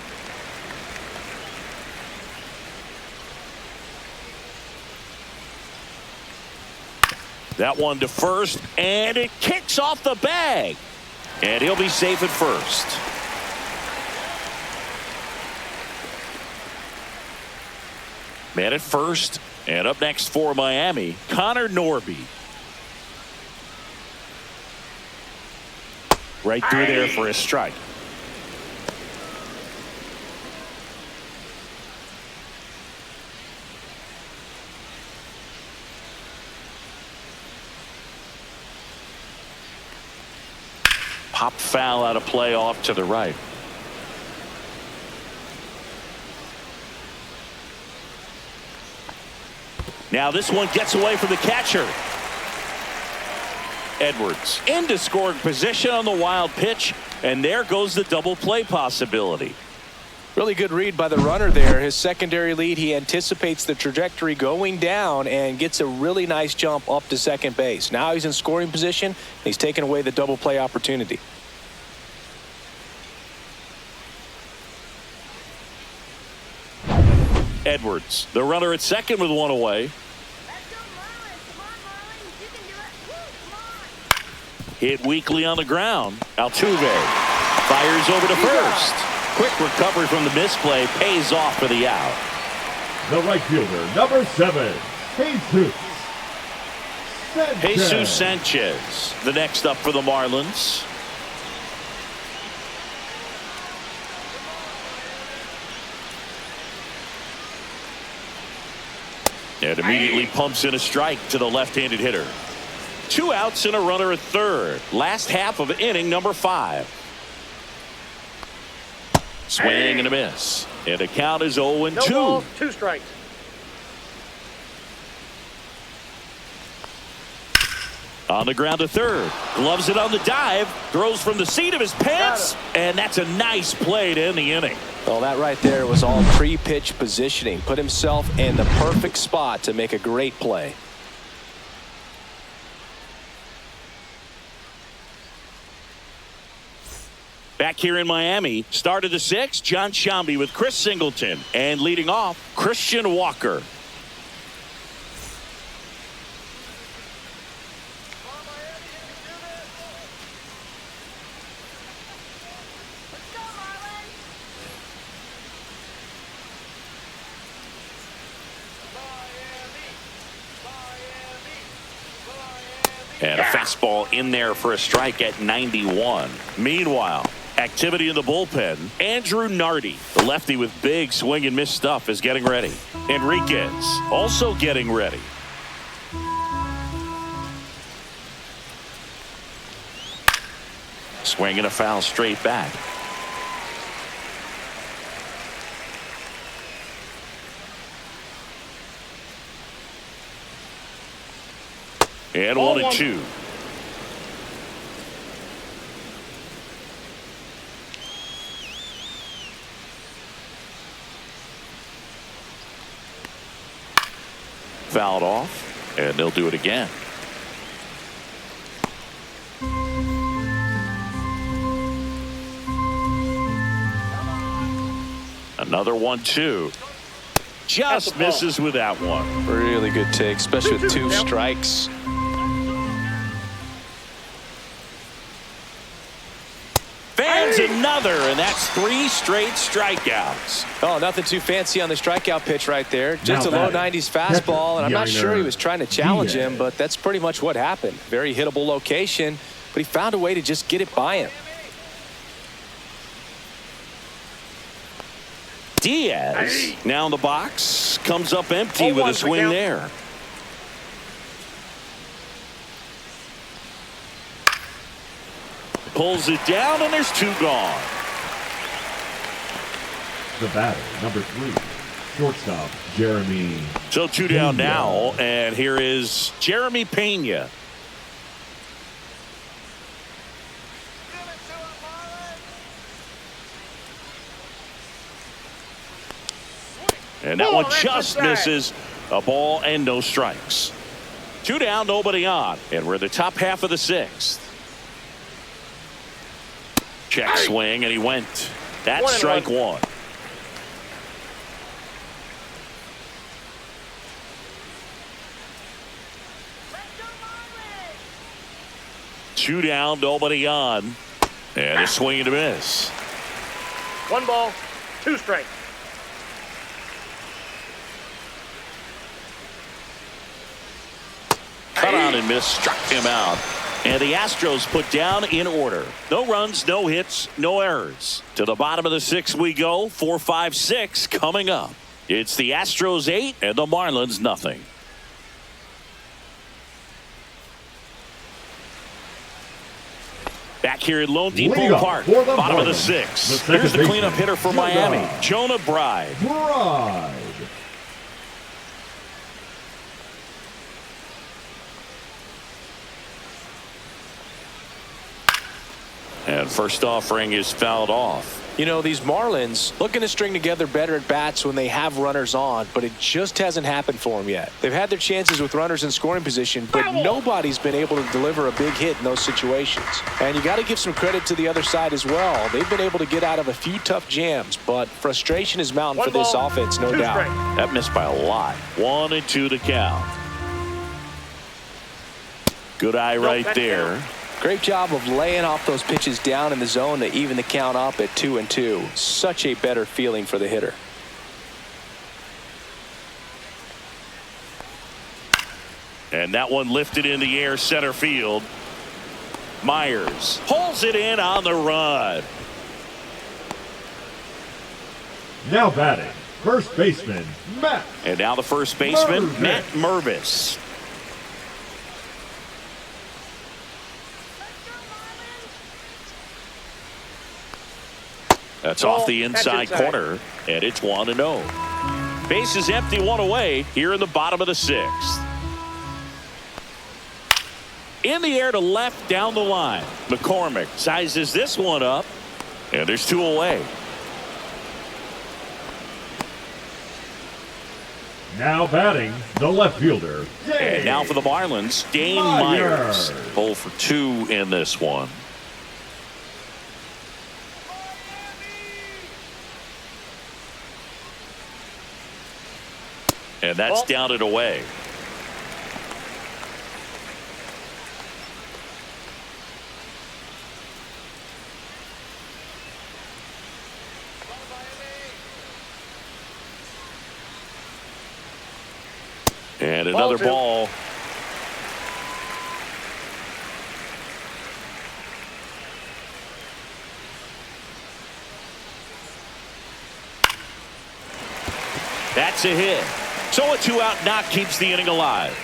That one to first, and it kicks off the bag. And he'll be safe at first. Man at first. And up next for Miami, Connor Norby. Right through there for a strike. Pop foul out of play off to the right. Now this one gets away from the catcher. Edwards into scoring position on the wild pitch, and there goes the double play possibility. Really good read by the runner there. His secondary lead, he anticipates the trajectory going down and gets a really nice jump up to second base. Now he's in scoring position. He's taken away the double play opportunity. Edwards, the runner at second with one away. Hit weakly on the ground. Altuve fires over to first. Quick recovery from the misplay, pays off for the out. The right fielder, number 7, Jesus Sanchez, the next up for the Marlins. And immediately pumps in a strike to the left-handed hitter. 2 outs and a runner at third. Last half of inning number 5. Swing and a miss. And the count is 0-2. No balls, 2 strikes. On the ground to third. Gloves it on the dive. Throws from the seat of his pants. And that's a nice play to end the inning. Well, that right there was all pre-pitch positioning. Put himself in the perfect spot to make a great play. Back here in Miami, start of the 6th, John Sciambi with Chris Singleton. And leading off, Christian Walker. And a fastball in there for a strike at 91. Meanwhile, activity in the bullpen. Andrew Nardi, the lefty with big swing and miss stuff, is getting ready. Enriquez also getting ready. Swing and a foul straight back. And 1-2. Fouled off, and they'll do it again. Another 1-2. Just misses with that one. Really good take, especially with 2 strikes. Fans another, and that's 3 straight strikeouts. Oh, nothing too fancy on the strikeout pitch right there. Just a low 90s fastball, and I'm not sure he was trying to challenge him, but that's pretty much what happened. Very hittable location, but he found a way to just get it by him. Diaz now in the box, comes up empty with a swing there. Pulls it down, and there's 2 gone. The batter, number 3, shortstop Jeremy. So 2 down now, and here is Jeremy Pena. And that one just misses. A ball and no strikes. 2 down, nobody on. And we're in the top half of the 6th. Check swing, and he went. That's strike 1. Two down, nobody on. And a swing and a miss. 1 ball, 2 strikes. Cut on and miss, struck him out. And the Astros put down in order. No runs, no hits, no errors. To the bottom of the 6th we go. 4, 5, 6 coming up. It's the Astros 8 and the Marlins nothing. Back here at Lone Depot Park, bottom of the 6th. Here's the cleanup hitter for Miami, Jonah Bride. And first offering is fouled off. You know, these Marlins looking to string together better at bats when they have runners on, but it just hasn't happened for them yet. They've had their chances with runners in scoring position, but nobody's been able to deliver a big hit in those situations. And you got to give some credit to the other side as well. They've been able to get out of a few tough jams, but frustration is mounting for this offense, no doubt. That missed by a lot. 1-2 to count. Good eye right there. Great job of laying off those pitches down in the zone to even the count up at 2-2. Such a better feeling for the hitter. And that one lifted in the air center field. Myers pulls it in on the run. Now batting, first baseman, Matt. And now the first baseman, Matt Mervis. That's off the inside corner, and it's 1-0. Base is empty, 1 away here in the bottom of the 6th. In the air to left down the line. McCormick sizes this one up, and there's 2 away. Now batting, the left fielder, And now for the Marlins, Dane Myers. 0 for 2 in this one. And that's down and away. And another ball. That's a hit. So a 2-out knock keeps the inning alive.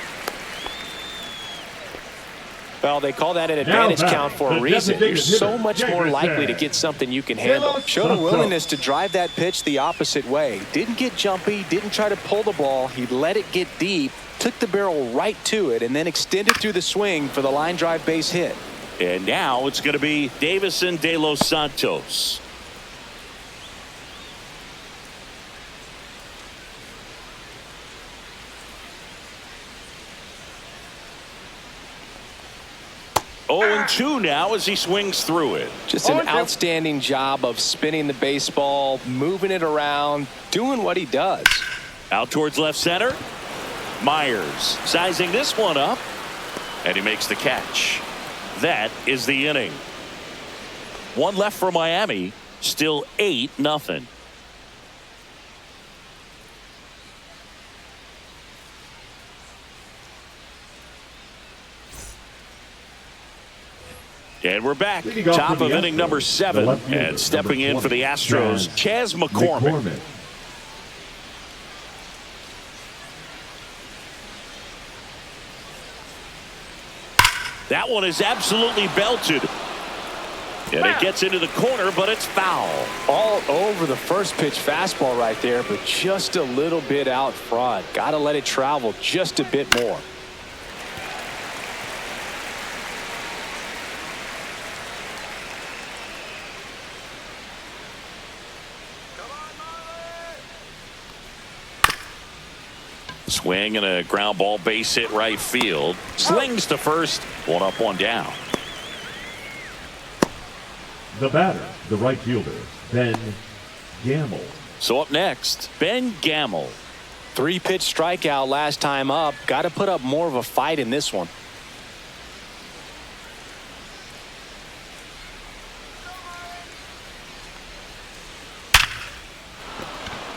Well, they call that an advantage Now count for a reason. You're so much more likely to get something you can handle. Showed a willingness to drive that pitch the opposite way. Didn't get jumpy, didn't try to pull the ball. He let it get deep, took the barrel right to it, and then extended through the swing for the line drive base hit. And now it's going to be Davison De Los Santos. Oh, and 2 now as he swings through it. Just an outstanding job of spinning the baseball, moving it around, doing what he does. Out towards left center. Myers sizing this one up, and he makes the catch. That is the inning. 1 left for Miami. Still 8-0. And we're back. Top of inning number 7. And stepping in for the Astros, Chas McCormick. That one is absolutely belted. And it gets into the corner, but it's foul. All over the first pitch fastball right there, but just a little bit out front. Got to let it travel just a bit more. Swing and a ground ball base hit right field. Slings to first. 1 up, 1 down. The batter, the right fielder, Ben Gamel. So up next, Ben Gamel. 3-pitch strikeout last time up. Got to put up more of a fight in this one.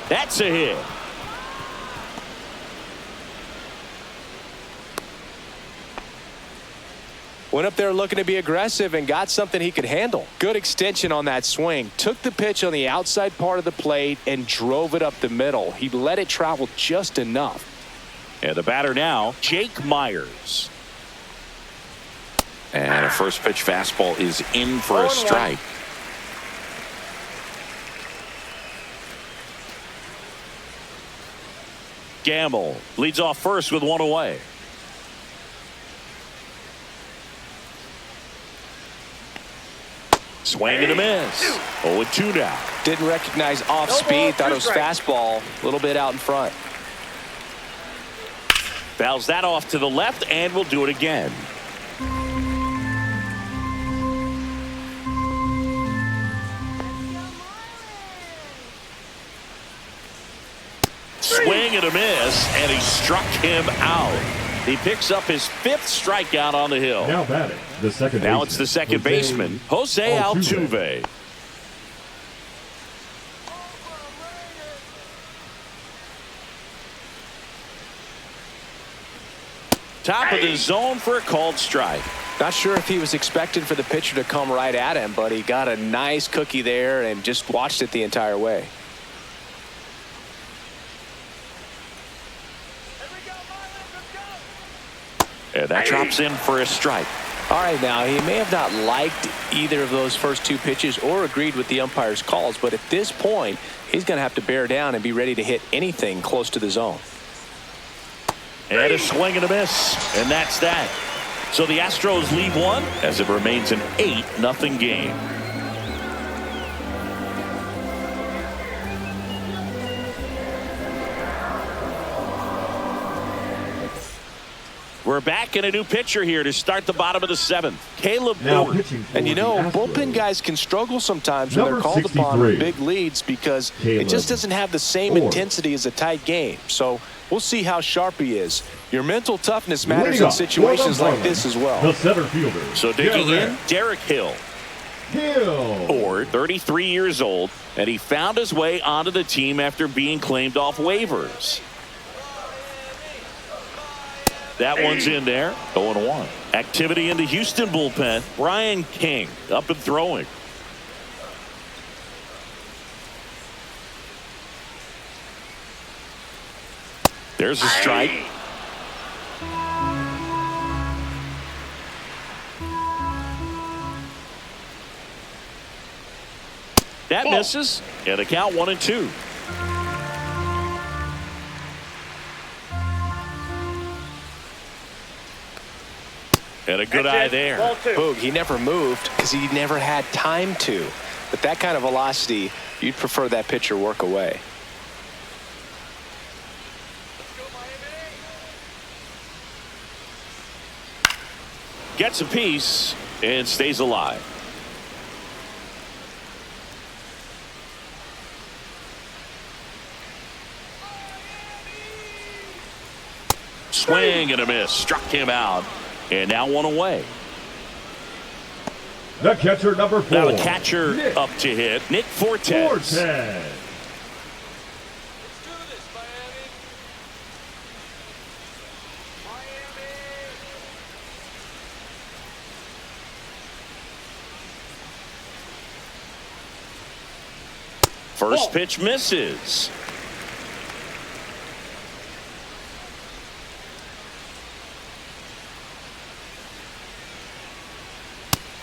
That's a hit. Went up there looking to be aggressive and got something he could handle. Good extension on that swing. Took the pitch on the outside part of the plate and drove it up the middle. He let it travel just enough. And the batter now, Jake Myers. And a first pitch fastball is in for a strike. Gamble leads off first with 1 away. Swing and a miss. 0-2 now. Didn't recognize off speed. Thought it was fastball. A little bit out in front. Fouls that off to the left and will do it again. Swing and a miss, and he struck him out. He picks up his 5th strikeout on the hill. Now batting, the second baseman. Now it's the second baseman, Jose Altuve. Top of the zone for a called strike. Not sure if he was expecting for the pitcher to come right at him, but he got a nice cookie there and just watched it the entire way. And that drops in for a strike. All right, now he may have not liked either of those first 2 pitches or agreed with the umpire's calls, but at this point he's going to have to bear down and be ready to hit anything close to the zone. And a swing and a miss, and that's that. So the Astros lead 1 as it remains an 8-0 game. We're back in a new pitcher here to start the bottom of the 7th. Caleb Ford. And you know, bullpen guys can struggle sometimes when they're called 63. upon with big leads because it just doesn't have the same Ford. intensity as a tight game. So we'll see how sharp he is. Your mental toughness matters in situations like this as well. The center fielder. So digging in, Derek Hill. Ford, 33 years old, and he found his way onto the team after being claimed off waivers. That one's in there. 0-1. Activity in the Houston bullpen. Brian King up and throwing. There's a strike. That Ball. misses. And the count 1-2. And a good eye there. Ball 2. Boog, he never moved because he never had time to. But that kind of velocity, you'd prefer that pitcher work away. Gets a piece and stays alive. Swing and a miss. Struck him out. And now one away. The catcher, number 4. Now the catcher Nick up to hit. Nick Fortes. Fortes. First pitch misses.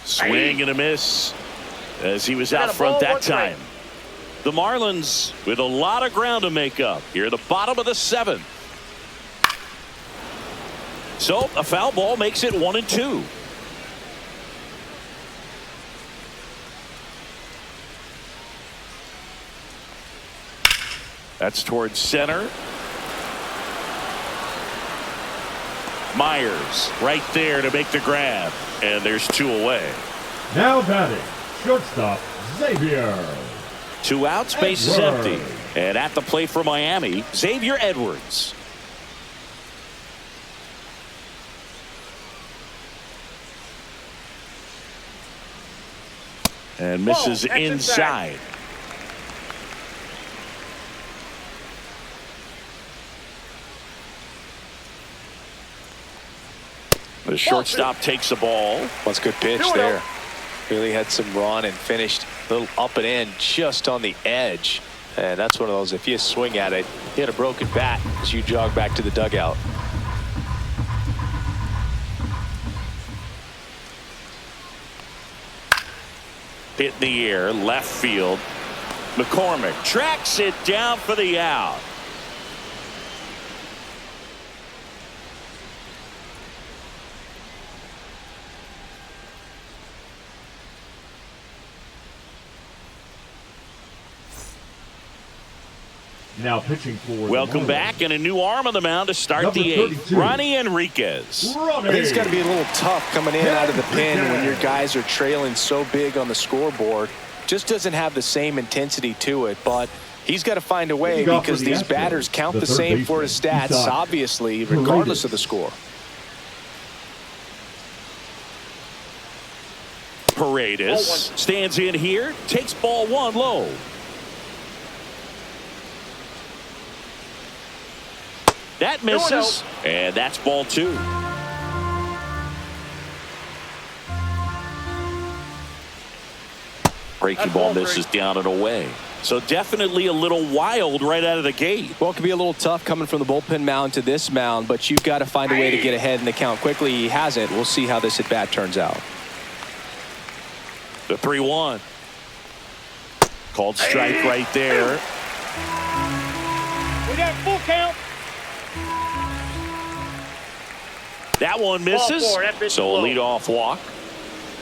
Swing and a miss as he was out front that time. The Marlins with a lot of ground to make up here at the bottom of the 7th. So a foul ball makes it 1-2. That's towards center. Myers right there to make the grab. And there's 2 away. Now batting, shortstop, Xavier. 2 outs, base is Edwards. empty. And at the plate for Miami, Xavier Edwards. And misses inside. The shortstop takes the ball. That's a good pitch there. Really had some run and finished a little up and in just on the edge. And that's one of those, if you swing at it, you had a broken bat as you jog back to the dugout. Hit in the air, left field. McCormick tracks it down for the out. Now pitching for the Welcome Marlins. back, and a new arm on the mound to start Number the 8th. 32. Ronnie Enriquez. I think it's got to be a little tough coming in out of the pen when your guys are trailing so big on the scoreboard. Just doesn't have the same intensity to it, but he's got to find a way because these batters count the same for his stats, obviously, regardless of the score. Paredes stands in here, takes ball 1 low. That misses, and that's ball 2. Breaking ball misses down and away. So definitely a little wild right out of the gate. Well, it could be a little tough coming from the bullpen mound to this mound, but you've got to find a way to get ahead in the count quickly. He hasn't. We'll see how this at bat turns out. The 3-1. Called strike right there. We got full count. That one misses. Ball 4, that pitch So a low. leadoff walk.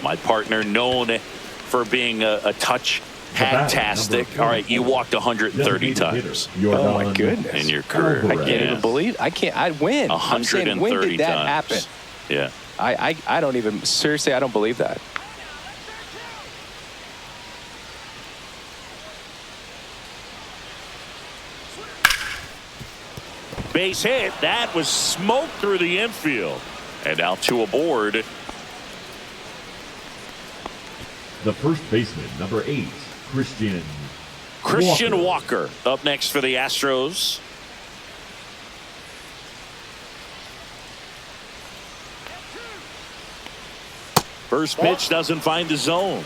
My partner known for being a touch fantastic. All right, you walked 130 times Oh my goodness! in your career. I can't even believe. I win. I'm saying, 130 when did that happen? times. Yeah. I don't even, seriously, I don't believe that. Base hit. That was smoke through the infield. And now 2 aboard. The first baseman, number 8, Christian Walker up next for the Astros. First pitch doesn't find the zone.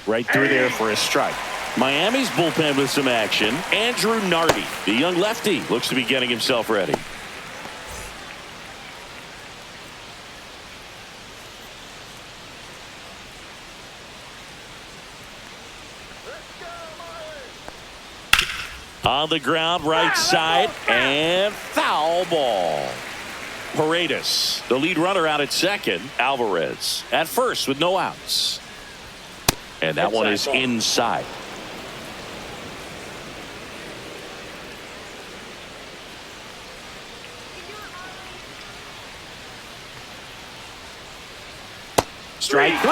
Right through there for a strike. Miami's bullpen with some action. Andrew Nardi, the young lefty, looks to be getting himself ready. On the ground, right side, and foul ball. Paredes, the lead runner out at second. Alvarez at first with no outs. And that one is inside. Strike three.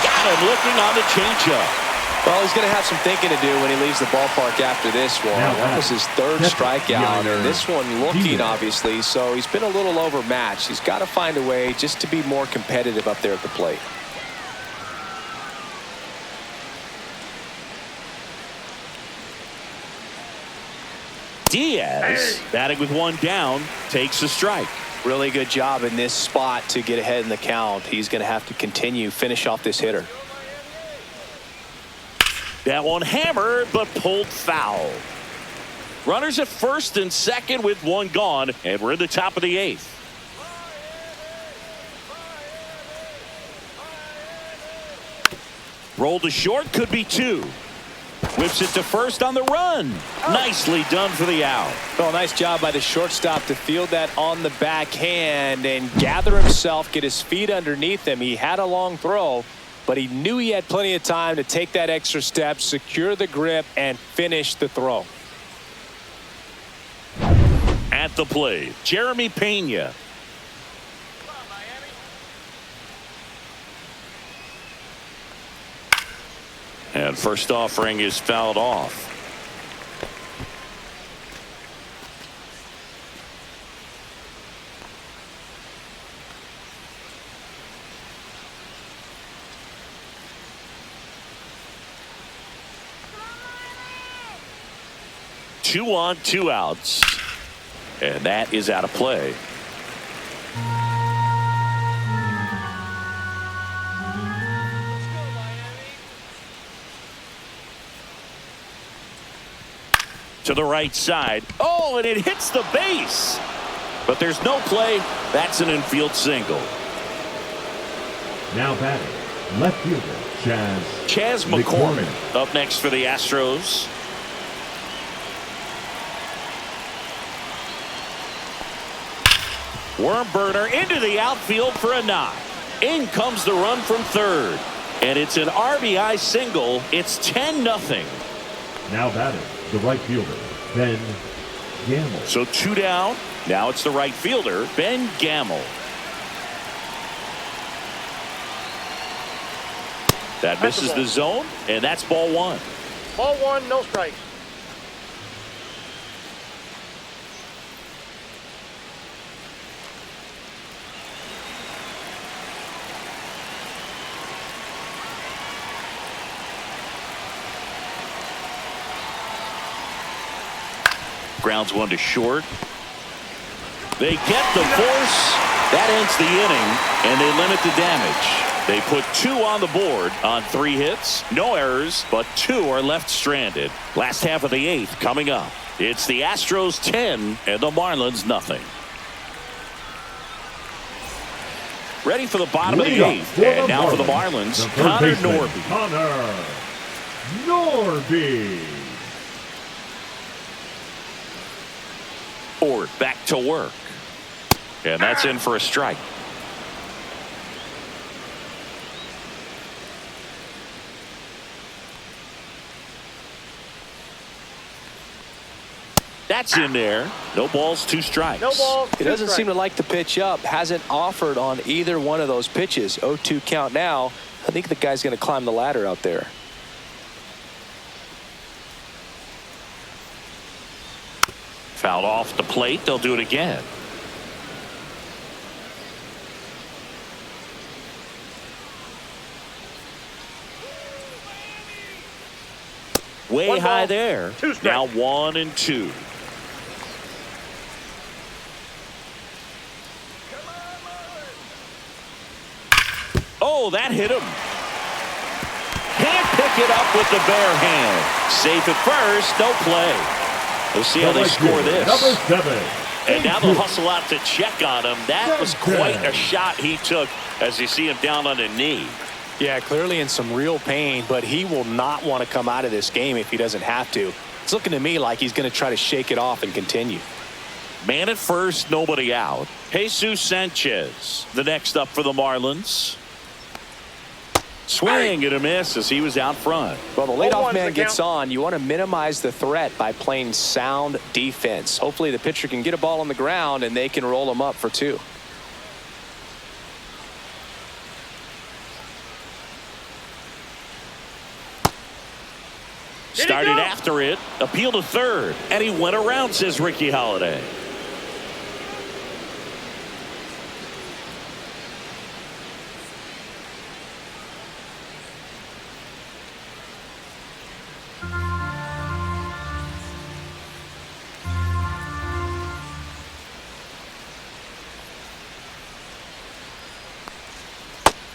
Got him looking on the changeup. Well, he's going to have some thinking to do when he leaves the ballpark after this one. That was his third strikeout, and this one looking, obviously, so he's been a little overmatched. He's got to find a way just to be more competitive up there at the plate. Diaz, batting with one down, takes a strike. Really good job in this spot to get ahead in the count. He's going to have to finish off this hitter. That one hammered, but pulled foul. Runners at first and second with one gone, and we're in the top of the eighth. Roll to short, could be two. Whips it to first on the run. Nicely done for the out. Well, nice job by the shortstop to field that on the backhand and gather himself, get his feet underneath him. He had a long throw, but he knew he had plenty of time to take that extra step, secure the grip, and finish the throw. At the plate, Jeremy Pena. And first offering is fouled off. Two on, two outs. And that is out of play. To the right side. Oh, and it hits the base. But there's no play. That's an infield single. Now batting, left fielder, Chas McCormick up next for the Astros. Worm burner into the outfield for a knock. In comes the run from third. And it's an RBI single. It's 10-0. Now batting, the right fielder, Ben Gamel. So two down. Now it's the right fielder, Ben Gamel. That misses the zone, and that's ball one. Ball one, no strikes. Grounds one to short. They get the force. That ends the inning, and they limit the damage. They put two on the board on 3 hits. No errors, but 2 are left stranded. Last half of the 8th coming up. It's the Astros 10 and the Marlins nothing. Ready for the bottom of the 8th. And now for the Marlins, Connor Norby. Connor Norby. Ford back to work. And that's in for a strike. That's in there. No balls, 2 strikes. No balls. He doesn't seem to like the pitch up. Hasn't offered on either one of those pitches. 0-2 count now. I think the guy's going to climb the ladder out there. Fouled off the plate. They'll do it again. Way high there. Now 1-2. Oh, that hit him. Can't pick pick it up with the bare hand. Safe at first, no play. We'll see how they score this. Number 7. And now they'll hustle out to check on him. That was quite a shot he took as you see him down on a knee. Yeah, clearly in some real pain, but he will not want to come out of this game if he doesn't have to. It's looking to me like he's going to try to shake it off and continue. Man at first, nobody out. Jesus Sanchez, the next up for the Marlins. Swing and a miss as he was out front. Well, the leadoff man gets on. You want to minimize the threat by playing sound defense. Hopefully the pitcher can get a ball on the ground and they can roll him up for 2. Started after it, appeal to third, and he went around, says Ricky Holiday.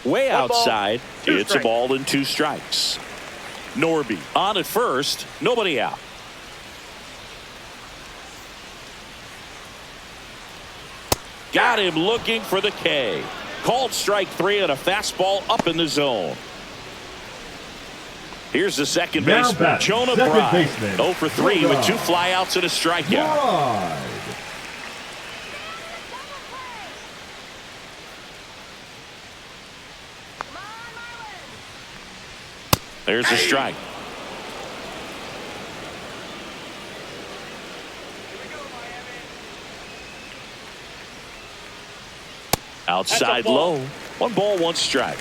Way outside, it's a ball and 2 strikes. Norby on at first, nobody out. Got him looking for the K. Called strike 3 and a fastball up in the zone. Here's the second baseman, Jonah Bride. 0 for 3 with 2 flyouts and a strikeout. There's a strike. Outside low. 1 ball, 1 strike.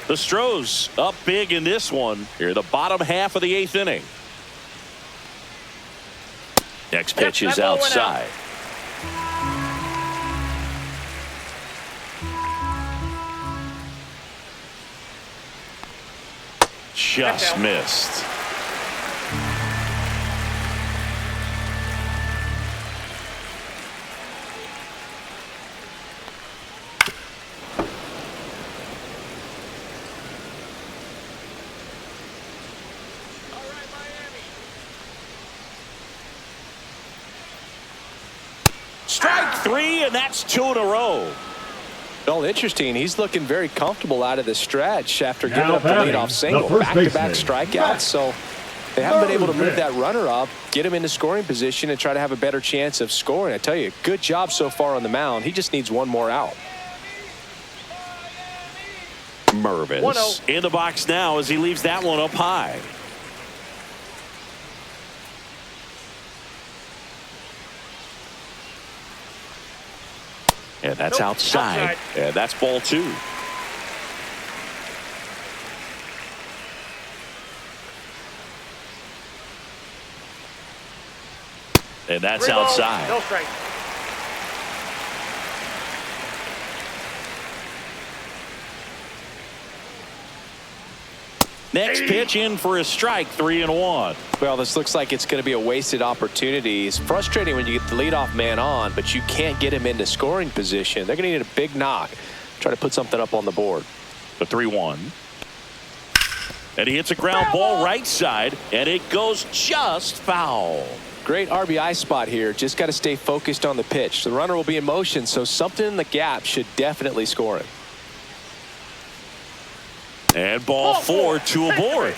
The Astros up big in this one. Here, the bottom half of the 8th inning. Next pitch is outside. Just missed. Strike 3, and that's 2 in a row. Well, interesting. He's looking very comfortable out of the stretch after giving up the leadoff single. Back-to-back strikeouts, so they haven't been able to move that runner up, get him into scoring position, and try to have a better chance of scoring. I tell you, good job so far on the mound. He just needs 1 more out. Mervis in the box now as he leaves that one up high. And that's outside. And that's ball 2. And that's outside. No strike. Next pitch in for a strike, 3-1. Well, this looks like it's going to be a wasted opportunity. It's frustrating when you get the leadoff man on, but you can't get him into scoring position. They're going to need a big knock. Try to put something up on the board. The 3-1. And he hits a ground ball right side, and it goes just foul. Great RBI spot here. Just got to stay focused on the pitch. The runner will be in motion, so something in the gap should definitely score him. And ball 4, 2 aboard.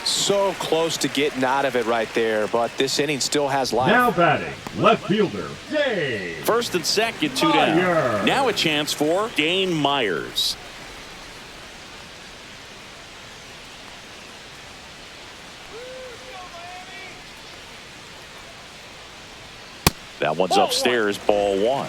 So close to getting out of it right there, but this inning still has life. Now batting, left fielder, Dane. First and second, 2 down. Now a chance for Dane Myers. That one's upstairs, ball 1.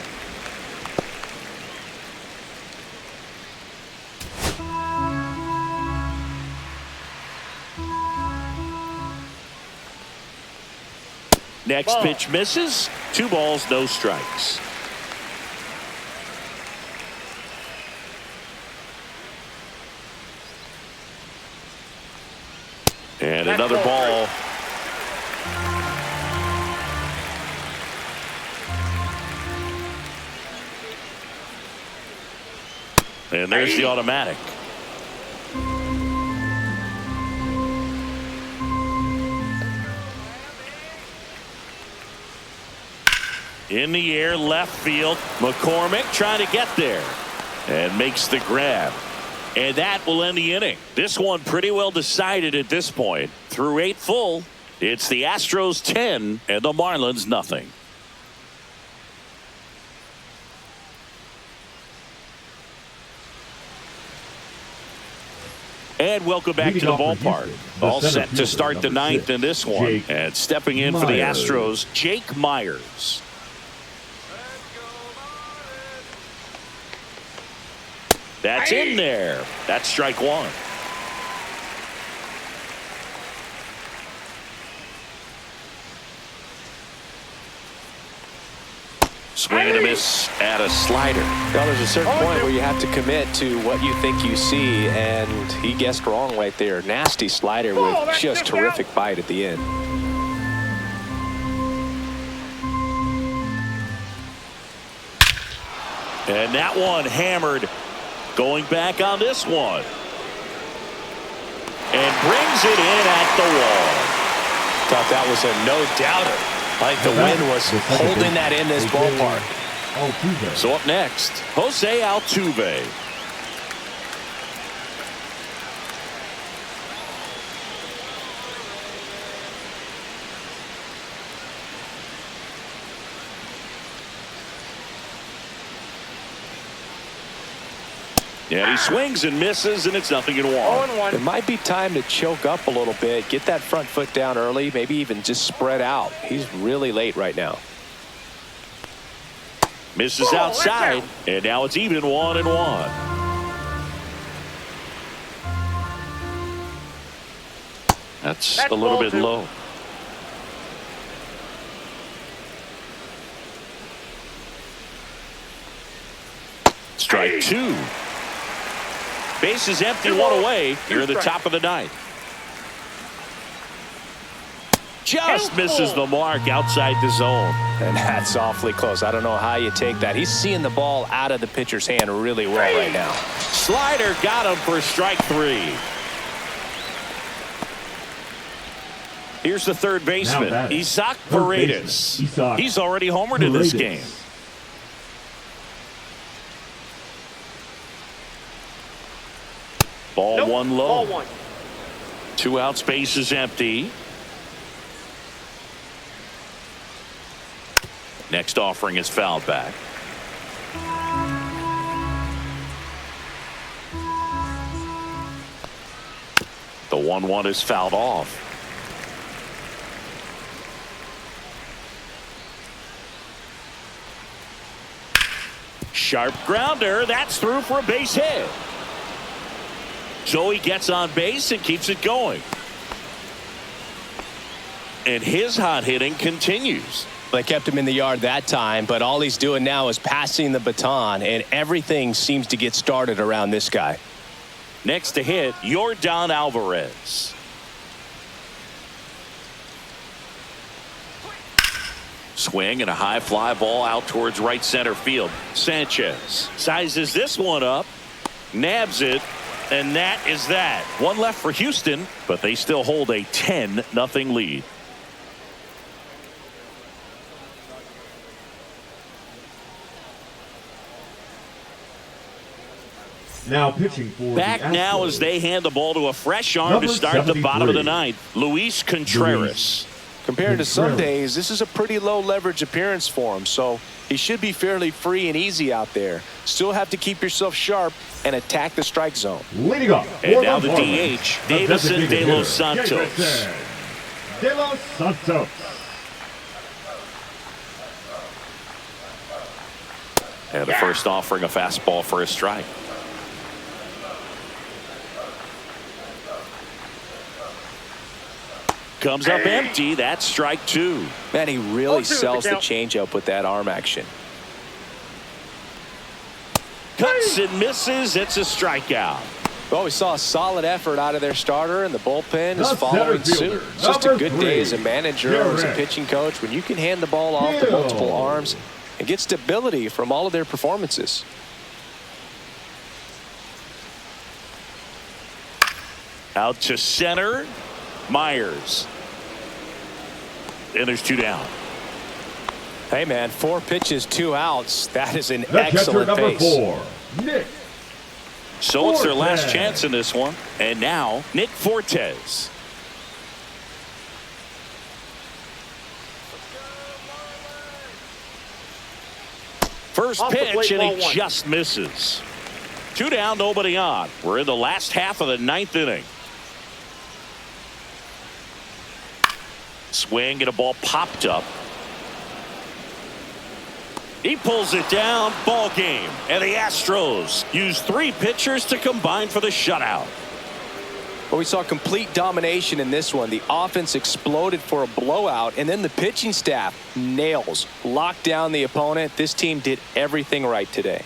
Next pitch misses. 2 balls, no strikes. And another ball. And there's the automatic. In the air, left field. McCormick trying to get there and makes the grab. And that will end the inning. This one pretty well decided at this point. Through 8 full, it's the Astros 10 and the Marlins nothing. And welcome back to the ballpark. All set to start the 9th in this one. And stepping in for the Astros, Jake Myers. That's in there. That's strike 1. Swing and a miss at a slider. Well, there's a certain point where you have to commit to what you think you see, and he guessed wrong right there. Nasty slider with just terrific bite at the end. And that one hammered. Going back on this one. And brings it in at the wall. Thought that was a no-doubter. I think the wind was holding that in this ballpark. So up next, Jose Altuve. Yeah, he swings and misses, and it's 0-1. It might be time to choke up a little bit, get that front foot down early, maybe even just spread out. He's really late right now. Misses outside, and now it's even 1-1. That's a little bit low. Strike 2. Base is empty, 1 away. Here in the top of the 9th. Just misses the mark outside the zone. And that's awfully close. I don't know how you take that. He's seeing the ball out of the pitcher's hand really well right now. Slider got him for strike 3. Here's the third baseman, Isaac Paredes. He's already homered in this game. Ball 1 low. 2 out, space is empty. Next offering is fouled back. The 1-1 is fouled off. Sharp grounder. That's through for a base hit. So he gets on base and keeps it going. And his hot hitting continues. They kept him in the yard that time, but all he's doing now is passing the baton, and everything seems to get started around this guy. Next to hit, Yordan Alvarez. Swing and a high fly ball out towards right center field. Sanchez sizes this one up, nabs it, and that is that. One left for Houston, but they still hold a 10-0 lead. Now pitching for back now as they hand the ball to a fresh arm to start the bottom of the 9th. Luis Contreras. Compared to some days, this is a pretty low leverage appearance for him, so he should be fairly free and easy out there. Still have to keep yourself sharp and attack the strike zone. Leading off. And now the DH, Davison De Los Santos. De Los Santos. And the first offering a fastball for a strike. Comes up empty. That's strike 2. Man, he really sells the changeup with that arm action. Cuts and misses. It's a strikeout. Well, we saw a solid effort out of their starter, and the bullpen is following suit. It's just a good day as a manager or as a pitching coach when you can hand the ball off to multiple arms and get stability from all of their performances. Out to center. Myers. And there's 2 down. Hey, man, 4 pitches, 2 outs. That is an The catcher, excellent number pace. 4, Nick. So it's their last Fortes. chance in this one. And now, Nick Fortes. First Off the pitch, plate, and ball he 1. just misses. 2 down, nobody on. We're in the last half of the 9th inning. Swing and a ball popped up. He pulls it down. Ball game. And the Astros use 3 pitchers to combine for the shutout. Well, we saw complete domination in this one. The offense exploded for a blowout, and then the pitching staff nails, locked down the opponent. This team did everything right today.